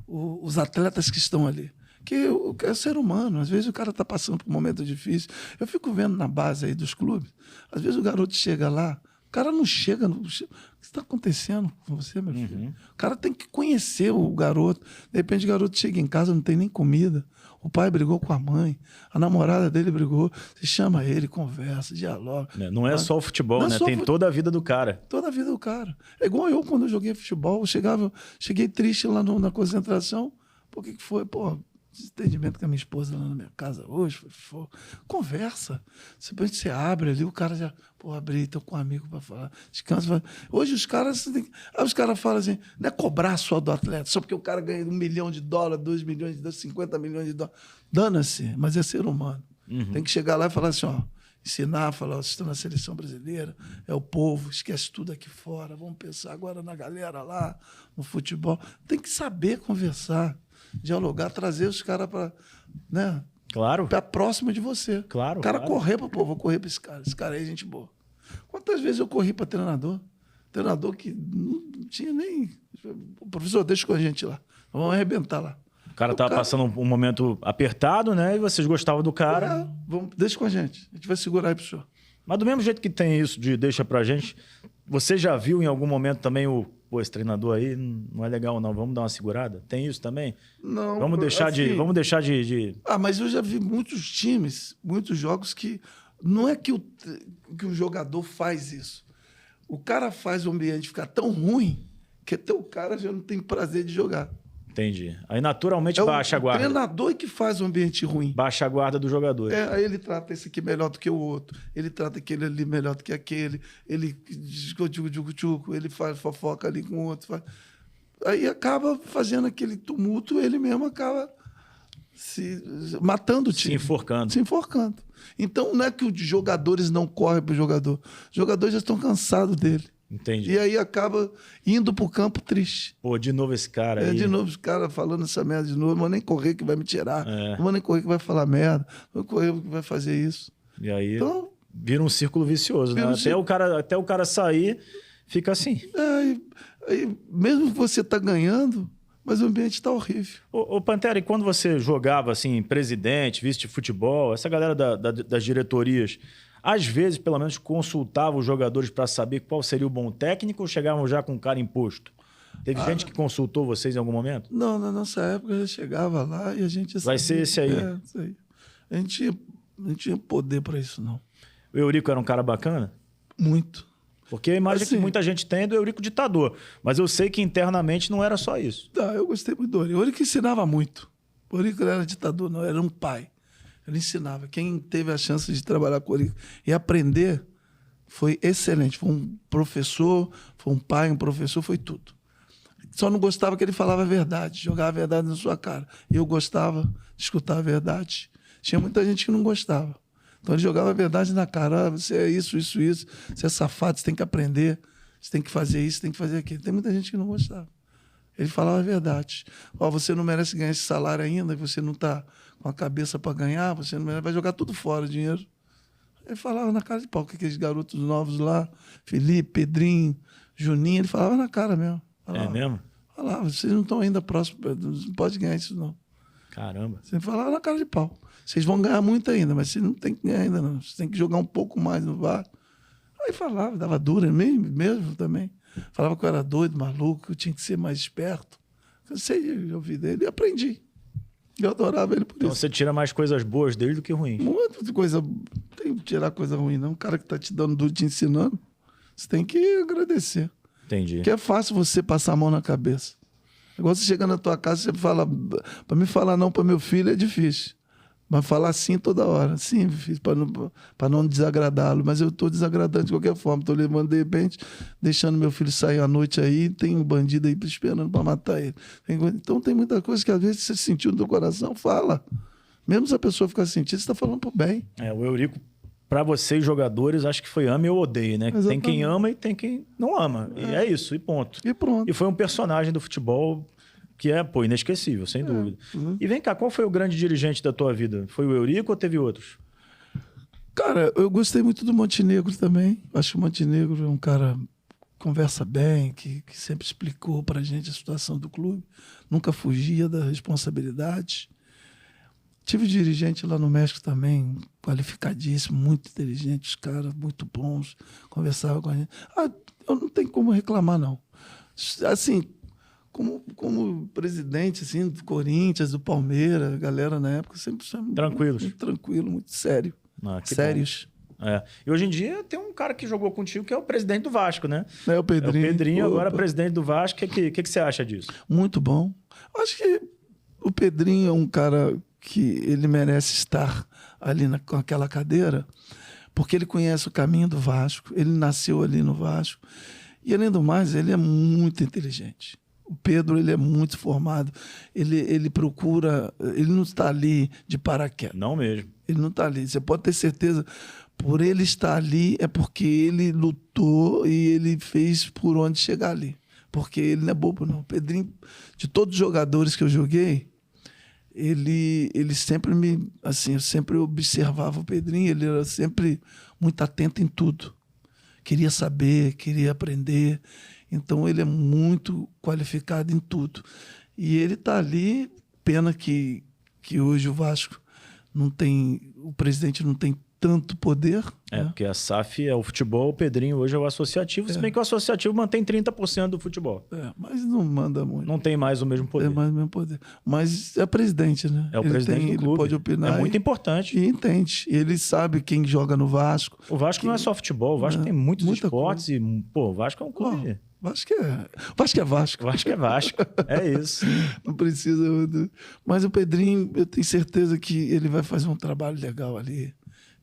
os atletas que estão ali. Que é ser humano. Às vezes o cara está passando por um momento difícil. Eu fico vendo na base aí dos clubes. Às vezes o garoto chega lá, o cara não chega... O que está acontecendo com você, meu filho? O cara tem que conhecer o garoto. De repente o garoto chega em casa, não tem nem comida. O pai brigou com a mãe, a namorada dele brigou. Você chama ele, conversa, dialoga. Não é só o futebol, né? Tem toda a vida do cara. Toda a vida do cara. É igual eu, quando eu joguei futebol, cheguei triste lá na concentração. Por que foi? Pô, desentendimento com a minha esposa lá na minha casa hoje. Conversa. Simplesmente você abre ali, o cara já... Pô, abri, tô com um amigo para falar. Descansa. Hoje os caras... Aí os caras falam assim, não é cobrar só do atleta, só porque o cara ganha $1 milhão, $2 milhões, $50 milhões. Dana-se, mas é ser humano. Tem que chegar lá e falar assim, ó, ensinar, falar, vocês estão na seleção brasileira, é o povo, esquece tudo aqui fora, vamos pensar agora na galera lá, no futebol. Tem que saber conversar, dialogar, trazer os caras para, né? Claro. Para próximo de você. Claro. O cara correr para, pô, vou correr para esse cara. Esse cara aí é gente boa. Quantas vezes eu corri para treinador? Treinador que não tinha nem... Professor, deixa com a gente lá. Vamos arrebentar lá. O cara estava passando um momento apertado, né? E vocês gostavam do cara. Deixa com a gente. A gente vai segurar aí pro senhor. Mas do mesmo jeito que tem isso de deixa pra gente, você já viu em algum momento também esse treinador aí não é legal não, vamos dar uma segurada? Tem isso também? Não. Vamos deixar de... mas eu já vi muitos times, muitos jogos que não é que o jogador faz isso. O cara faz o ambiente ficar tão ruim que até o cara já não tem prazer de jogar. Entendi. Aí naturalmente baixa a guarda. O treinador é que faz o ambiente ruim. Baixa a guarda do jogador. Aí ele trata esse aqui melhor do que o outro. Ele trata aquele ali melhor do que aquele. Ele ele faz fofoca ali com o outro. Aí acaba fazendo aquele tumulto, ele mesmo acaba se matando o time. Se enforcando. Então não é que os jogadores não correm pro jogador. Os jogadores já estão cansados dele. Entendi. E aí acaba indo pro campo triste. Pô, de novo esse cara aí. De novo esse cara falando essa merda de novo. Não vou nem correr que vai me tirar. Não vou nem correr que vai falar merda. Não vou correr que vai fazer isso. E aí vira um círculo vicioso, né? Até o cara sair, fica assim. Aí, mesmo que você tá ganhando, mas o ambiente tá horrível. Ô Pantera, e quando você jogava assim, presidente, vice de futebol, essa galera das diretorias... Às vezes, pelo menos, consultavam os jogadores para saber qual seria o bom técnico ou chegavam já com o cara imposto? Teve gente que consultou vocês em algum momento? Não, na nossa época eu chegava lá e a gente... Vai ser esse aí? Isso aí. A gente não tinha poder para isso, não. O Eurico era um cara bacana? Muito. Porque a imagem que muita gente tem é do Eurico ditador. Mas eu sei que internamente não era só isso. Eu gostei muito do Eurico. O Eurico ensinava muito. O Eurico não era ditador, não. Era um pai. Ele ensinava. Quem teve a chance de trabalhar com ele e aprender foi excelente. Foi um professor, foi um pai, um professor, foi tudo. Só não gostava que ele falava a verdade, jogava a verdade na sua cara. Eu gostava de escutar a verdade. Tinha muita gente que não gostava. Então ele jogava a verdade na cara. Você é isso. Você é safado, você tem que aprender. Você tem que fazer isso, tem que fazer aquilo. Tem muita gente que não gostava. Ele falava a verdade. Você não merece ganhar esse salário ainda, você não está com a cabeça para ganhar, você não merece, vai jogar tudo fora o dinheiro. Ele falava na cara de pau, que aqueles garotos novos lá, Felipe, Pedrinho, Juninho, ele falava na cara mesmo. É mesmo? Falava, vocês não estão ainda próximos, não pode ganhar isso não. Caramba. Você falava na cara de pau. Vocês vão ganhar muito ainda, mas vocês não tem que ganhar ainda não. Vocês tem que jogar um pouco mais no VAR. Aí falava, dava dura mesmo também. Falava que eu era doido, maluco, que eu tinha que ser mais esperto. Cansei de ouvir dele e aprendi. Eu adorava ele por isso. Então você tira mais coisas boas dele do que ruins. Muita coisa. Não tem que tirar coisa ruim, não. Um cara que está te dando duro, te ensinando, você tem que agradecer. Entendi. Porque é fácil você passar a mão na cabeça. Igual você chega na tua casa, você fala... Para me falar não para meu filho é difícil. Mas falar sim toda hora. Sim, filho, para não desagradá-lo. Mas eu estou desagradando de qualquer forma. Estou levando, de repente, deixando meu filho sair à noite aí, tem um bandido aí esperando para matar ele. Então tem muita coisa que às vezes você sentiu no teu coração, fala. Mesmo se a pessoa ficar sentindo, você está falando pro bem. O Eurico, para vocês jogadores, acho que foi ame ou odeie, né? Exatamente. Tem quem ama e tem quem não ama. E é isso, e ponto. E pronto. E foi um personagem do futebol... que é, inesquecível, sem dúvida. E vem cá, qual foi o grande dirigente da tua vida? Foi o Eurico ou teve outros? Cara, eu gostei muito do Montenegro também. Acho que o Montenegro é um cara que conversa bem, que sempre explicou pra gente a situação do clube. Nunca fugia da responsabilidade. Tive dirigente lá no México também, qualificadíssimo, muito inteligente, os caras muito bons, conversava com a gente. Eu não tenho como reclamar, não. Assim... Como presidente assim, do Corinthians, do Palmeiras, a galera na época sempre tranquilos. Muito tranquilo, muito sério. Sérios. E hoje em dia tem um cara que jogou contigo que é o presidente do Vasco, né? É o Pedrinho. É o Pedrinho, agora presidente do Vasco. O que você acha disso? Muito bom. Acho que o Pedrinho é um cara que ele merece estar ali com aquela cadeira, porque ele conhece o caminho do Vasco, ele nasceu ali no Vasco. E, além do mais, ele é muito inteligente. O Pedro, ele é muito formado, ele procura, ele não está ali de paraquedas. Não mesmo. Ele não está ali. Você pode ter certeza, por ele estar ali, é porque ele lutou e ele fez por onde chegar ali. Porque ele não é bobo, não. O Pedrinho, de todos os jogadores que eu joguei, ele sempre eu sempre observava o Pedrinho, ele era sempre muito atento em tudo. Queria saber, queria aprender. Então, ele é muito qualificado em tudo. E ele está ali, pena que hoje o Vasco não tem, o presidente não tem tanto poder. Né? Porque a SAF é o futebol, o Pedrinho hoje é o associativo, se bem que o associativo mantém 30% do futebol. Mas não manda muito. Não tem mais o mesmo poder. É mais o mesmo poder. Mas é presidente, né? É o presidente do clube. Ele pode opinar. É muito importante. E entende. Ele sabe quem joga no Vasco. O Vasco não é só futebol, o Vasco tem muitos esportes coisa. O Vasco é um clube Vasco é Vasco. Vasco é Vasco. É isso. Não precisa. Mas o Pedrinho, eu tenho certeza que ele vai fazer um trabalho legal ali.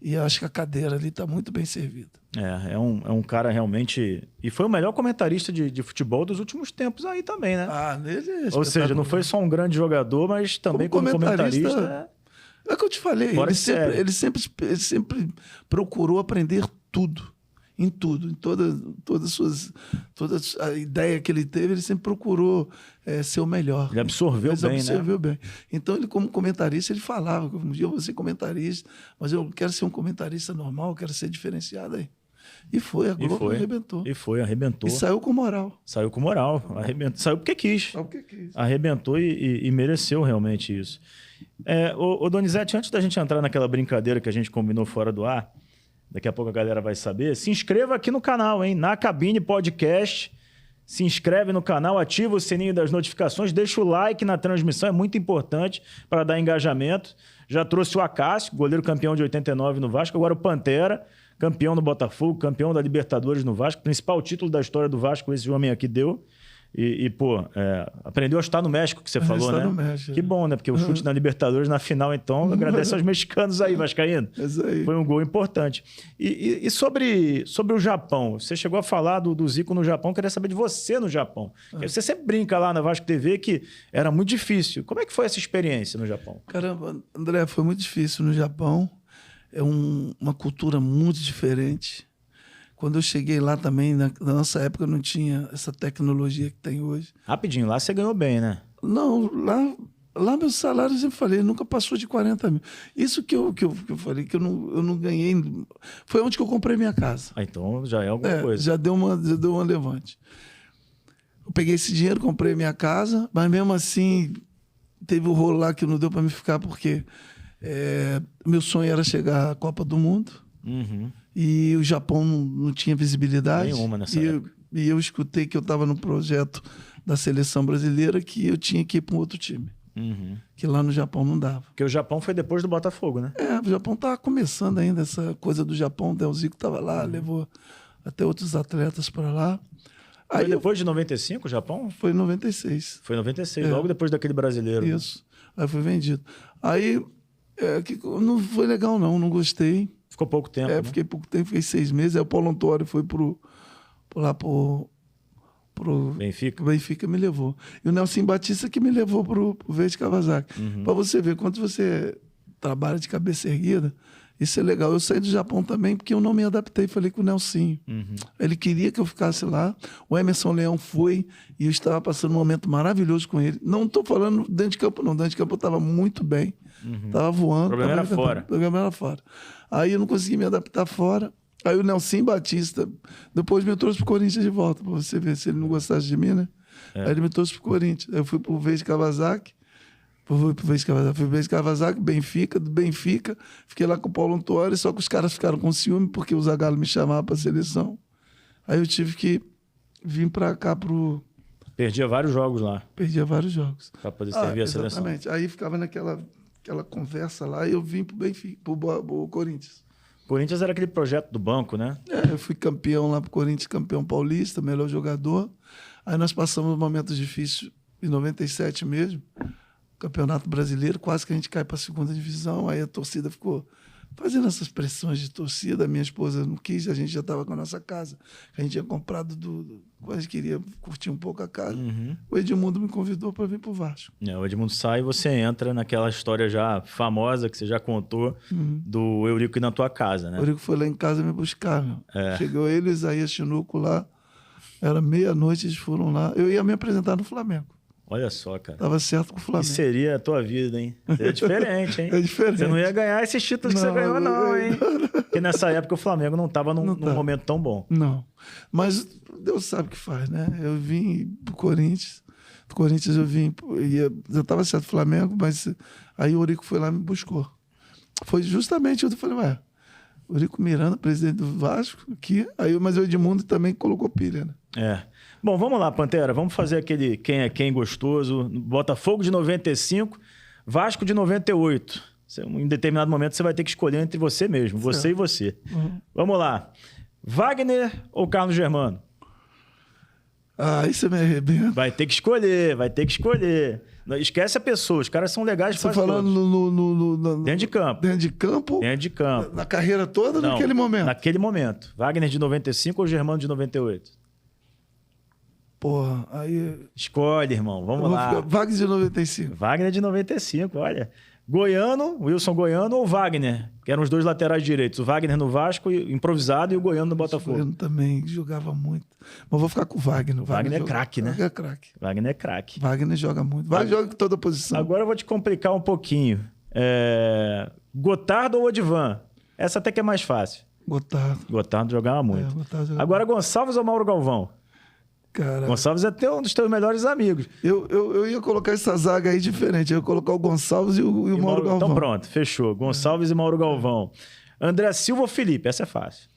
E eu acho que a cadeira ali está muito bem servida. É um cara realmente... E foi o melhor comentarista de futebol dos últimos tempos aí também, né? Ele é Ou seja, não foi só um grande jogador, mas também como comentarista... É o que eu te falei. Ele sempre procurou aprender tudo. Em tudo. Em toda a ideia que ele teve, ele sempre procurou ser o melhor. Ele absorveu bem. Então, ele como comentarista, ele falava que um dia eu vou ser comentarista, mas eu quero ser um comentarista normal, eu quero ser diferenciado aí. E foi, a Globo arrebentou. Arrebentou. E saiu com moral. Arrebentou. Saiu porque quis. Arrebentou e mereceu realmente isso. Ô Donizete, antes da gente entrar naquela brincadeira que a gente combinou fora do ar, daqui a pouco a galera vai saber, se inscreva aqui no canal, hein? Na Cabine Podcast. Se inscreve no canal, ativa o sininho das notificações, deixa o like na transmissão, é muito importante para dar engajamento. Já trouxe o Acácio, goleiro campeão de 89 no Vasco, agora o Pantera, campeão no Botafogo, campeão da Libertadores no Vasco, principal título da história do Vasco, esse homem aqui deu. Aprendeu a chutar no México, que você falou, né? No México, que bom, né? Porque o chute na Libertadores, na final, então, agradeço aos mexicanos aí, vascaíno. Isso aí. Foi um gol importante. E sobre o Japão, você chegou a falar do Zico no Japão, queria saber de você no Japão. Você sempre brinca lá na Vasco TV que era muito difícil. Como é que foi essa experiência no Japão? Caramba, André, foi muito difícil no Japão. É uma cultura muito diferente. Quando eu cheguei lá também, na nossa época não tinha essa tecnologia que tem hoje. Rapidinho, lá você ganhou bem, né? Não, lá meu salário, eu sempre falei, nunca passou de 40 mil. Isso que eu falei, que eu não ganhei. Foi onde que eu comprei minha casa. Então já é alguma coisa. Já deu uma levante. Eu peguei esse dinheiro, comprei minha casa, mas mesmo assim, teve o rolo lá que não deu para me ficar, porque meu sonho era chegar à Copa do Mundo. Uhum. E o Japão não tinha visibilidade. Nenhuma nessa época. E eu escutei que eu estava no projeto da seleção brasileira que eu tinha que ir para um outro time. Uhum. Que lá no Japão não dava. Porque o Japão foi depois do Botafogo, né? O Japão estava começando ainda essa coisa do Japão. O Del Zico estava lá, levou até outros atletas para lá. Foi depois de 95 o Japão? Foi em 96. Foi em 96, logo depois daquele brasileiro. Isso. Aí foi vendido. Aí não foi legal não gostei. Ficou pouco tempo, né? Fiquei pouco tempo, fiquei 6 meses. Aí o Paulo Antônio foi lá pro Benfica me levou. E o Nelson Batista que me levou pro Verde Kawasaki. Para você ver, quando você trabalha de cabeça erguida, isso é legal. Eu saí do Japão também porque eu não me adaptei. Falei com o Nelson. Ele queria que eu ficasse lá. O Emerson Leão foi e eu estava passando um momento maravilhoso com ele. Não estou falando dentro de campo, não. Dentro de campo eu estava muito bem. Estava voando. O problema era fora. Aí eu não consegui me adaptar fora. Aí o Nelson Batista depois me trouxe pro Corinthians de volta, para você ver se ele não gostasse de mim, né? Aí ele me trouxe pro Corinthians. Aí eu fui pro Verde Kawasaki. Fui pro Verde Kawasaki, Benfica. Do Benfica, fiquei lá com o Paulo Antônio, só que os caras ficaram com ciúme porque o Zagallo me chamava pra seleção. Aí eu tive que vir pra cá Perdia vários jogos lá. Pra poder servir a seleção. Exatamente. Aí ficava naquela conversa lá e eu vim pro Benfica, pro Corinthians. Corinthians era aquele projeto do banco, né? Eu fui campeão lá pro Corinthians, campeão paulista, melhor jogador. Aí nós passamos momentos difíceis em 97 mesmo. Campeonato Brasileiro, quase que a gente cai para a segunda divisão. Aí a torcida ficou fazendo essas pressões de torcida. A minha esposa não quis, a gente já estava com a nossa casa. A gente tinha comprado a gente queria curtir um pouco a casa. O Edmundo me convidou para vir para o Vasco. O Edmundo sai e você entra naquela história já famosa que você já contou do Eurico ir na tua casa, né? O Eurico foi lá em casa me buscar. Chegou ele e o Isaías Chinuco lá. Era meia-noite, eles foram lá. Eu ia me apresentar no Flamengo. Olha só, cara. Tava certo com o Flamengo. Que seria a tua vida, hein? É diferente, hein? É diferente. Você não ia ganhar esses títulos que você ganhou, não, hein? Porque nessa época o Flamengo não estava num momento tão bom. Não. Mas Deus sabe o que faz, né? Eu vim pro Corinthians. Do Corinthians eu vim... Eu estava certo com o Flamengo, mas aí o Eurico foi lá e me buscou. Foi justamente, eu falei, Eurico Miranda, presidente do Vasco, aqui. Mas o Edmundo também colocou pilha, né? Bom, vamos lá, Pantera. Vamos fazer aquele quem é quem gostoso. Botafogo de 95, Vasco de 98. Em determinado momento você vai ter que escolher entre você mesmo, você e você. Vamos lá. Wagner ou Carlos Germano? Aí você me arrebenta. Vai ter que escolher, vai ter que escolher. Não, esquece a pessoa, os caras são legais. Você falando dentro de campo. Dentro de campo? Dentro de campo. Na carreira toda ou Não, naquele momento? Naquele momento. Wagner de 95 ou Germano de 98? Porra, aí... Escolhe, irmão. Vamos lá. Wagner de 95. Wagner de 95, olha. Goiano, Wilson Goiano ou Wagner? Que eram os dois laterais direitos. O Wagner no Vasco, improvisado, e o Goiano no Botafogo. O Goiano também jogava muito. Mas vou ficar com o Wagner. Wagner é craque, né? Wagner é craque. Wagner é craque. Wagner joga muito. Wagner joga em toda posição. Agora eu vou te complicar um pouquinho. Gotardo ou Odivan? Essa até que é mais fácil. Gotardo jogava muito. Gotardo jogava. Agora Gonçalves ou Mauro Galvão? Cara, Gonçalves é um dos teus melhores amigos. Eu ia colocar essa zaga aí diferente. Eu ia colocar o Gonçalves e o Mauro Galvão. Então pronto, fechou. Gonçalves e Mauro Galvão. André Silva ou Felipe? Essa é fácil.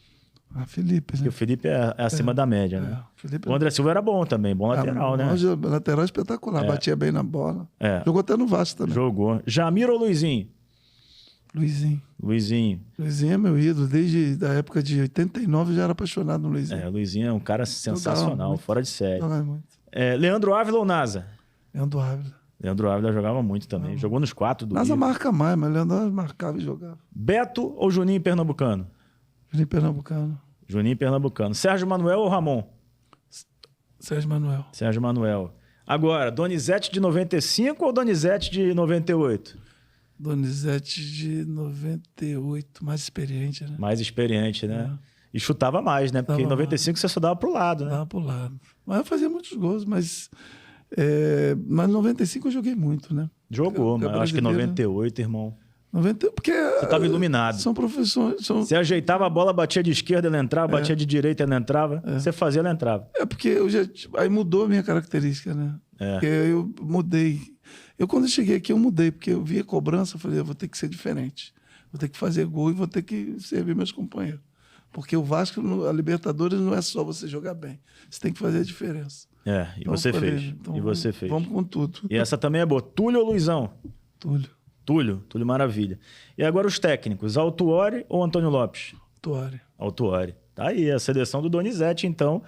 Felipe, né? Porque o Felipe é acima da média, né? Felipe o André Silva era bom também, bom lateral, né? Lateral espetacular, batia bem na bola. Jogou até no Vasco também. Jogou. Jamir ou Luizinho? Luizinho é meu ídolo. Desde a época de 89 eu já era apaixonado no Luizinho. Luizinho é um cara sensacional, fora de série. Muito. Leandro Ávila ou Nasa? Leandro Ávila jogava muito também. Jogou nos 4 do Nasa Rio. marca mais, mas Leandro Ávila marcava e jogava. Beto ou Juninho Pernambucano? Juninho Pernambucano. Sérgio Manuel ou Ramon? Sérgio Manuel. Agora, Donizete de 95 ou Donizete de 98? Donizete de 98, mais experiente, né? Mais experiente, né? E chutava mais, né? Porque em 95 você só dava pro lado, né? Dava pro lado. Mas eu fazia muitos gols, mas em 95 eu joguei muito, né? Jogou, mas eu acho que 98, irmão. Porque você estava iluminado. São profissões. Você ajeitava a bola, batia de esquerda, ela entrava, batia de direita, ela entrava. Você fazia, ela entrava. Porque aí mudou a minha característica, né? Porque eu mudei. Quando eu cheguei aqui, eu mudei, porque eu via cobrança, eu falei, eu vou ter que ser diferente. Vou ter que fazer gol e vou ter que servir meus companheiros. Porque o Vasco, a Libertadores, não é só você jogar bem. Você tem que fazer a diferença. E então, você fez. Então, você fez. Vamos com tudo. E essa também é boa. Túlio ou Luizão? Túlio, maravilha. E agora os técnicos, Autuori ou Antônio Lopes? Autuori. Tá aí, a seleção do Donizete, então.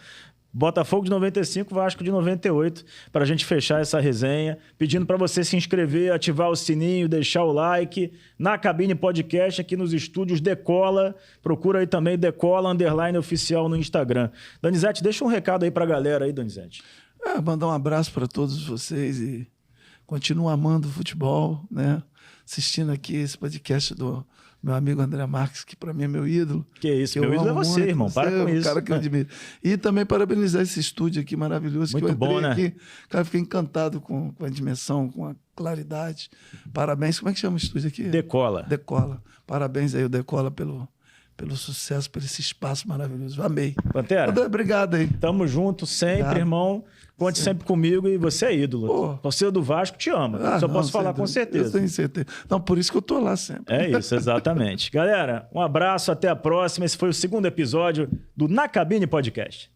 Botafogo de 95, Vasco de 98, para a gente fechar essa resenha. Pedindo para você se inscrever, ativar o sininho, deixar o like. Na Cabine Podcast, aqui nos estúdios Decola. Procura aí também Decola _oficial no Instagram. Donizete, deixa um recado aí para a galera aí, Donizete. Mandar um abraço para todos vocês e continuo amando o futebol, né? Assistindo aqui esse podcast do meu amigo André Marques, que para mim é meu ídolo. Que isso, meu ídolo é você, irmão. Para com isso. É um cara que eu admiro. E também parabenizar esse estúdio aqui maravilhoso. Muito que eu bom, né? Aqui. Cara, fiquei encantado com a dimensão, com a claridade. Parabéns. Como é que chama o estúdio aqui? Decola. Parabéns aí, o Decola, pelo sucesso, por esse espaço maravilhoso. Amei. Pantera. Obrigado aí. Tamo junto sempre, irmão. Conte sempre comigo e você é ídolo. Torcedor do Vasco te ama. Posso falar com certeza. Eu tenho certeza. Não, por isso que eu tô lá sempre. É isso, exatamente. Galera, um abraço, até a próxima. Esse foi o segundo episódio do Na Cabine Podcast.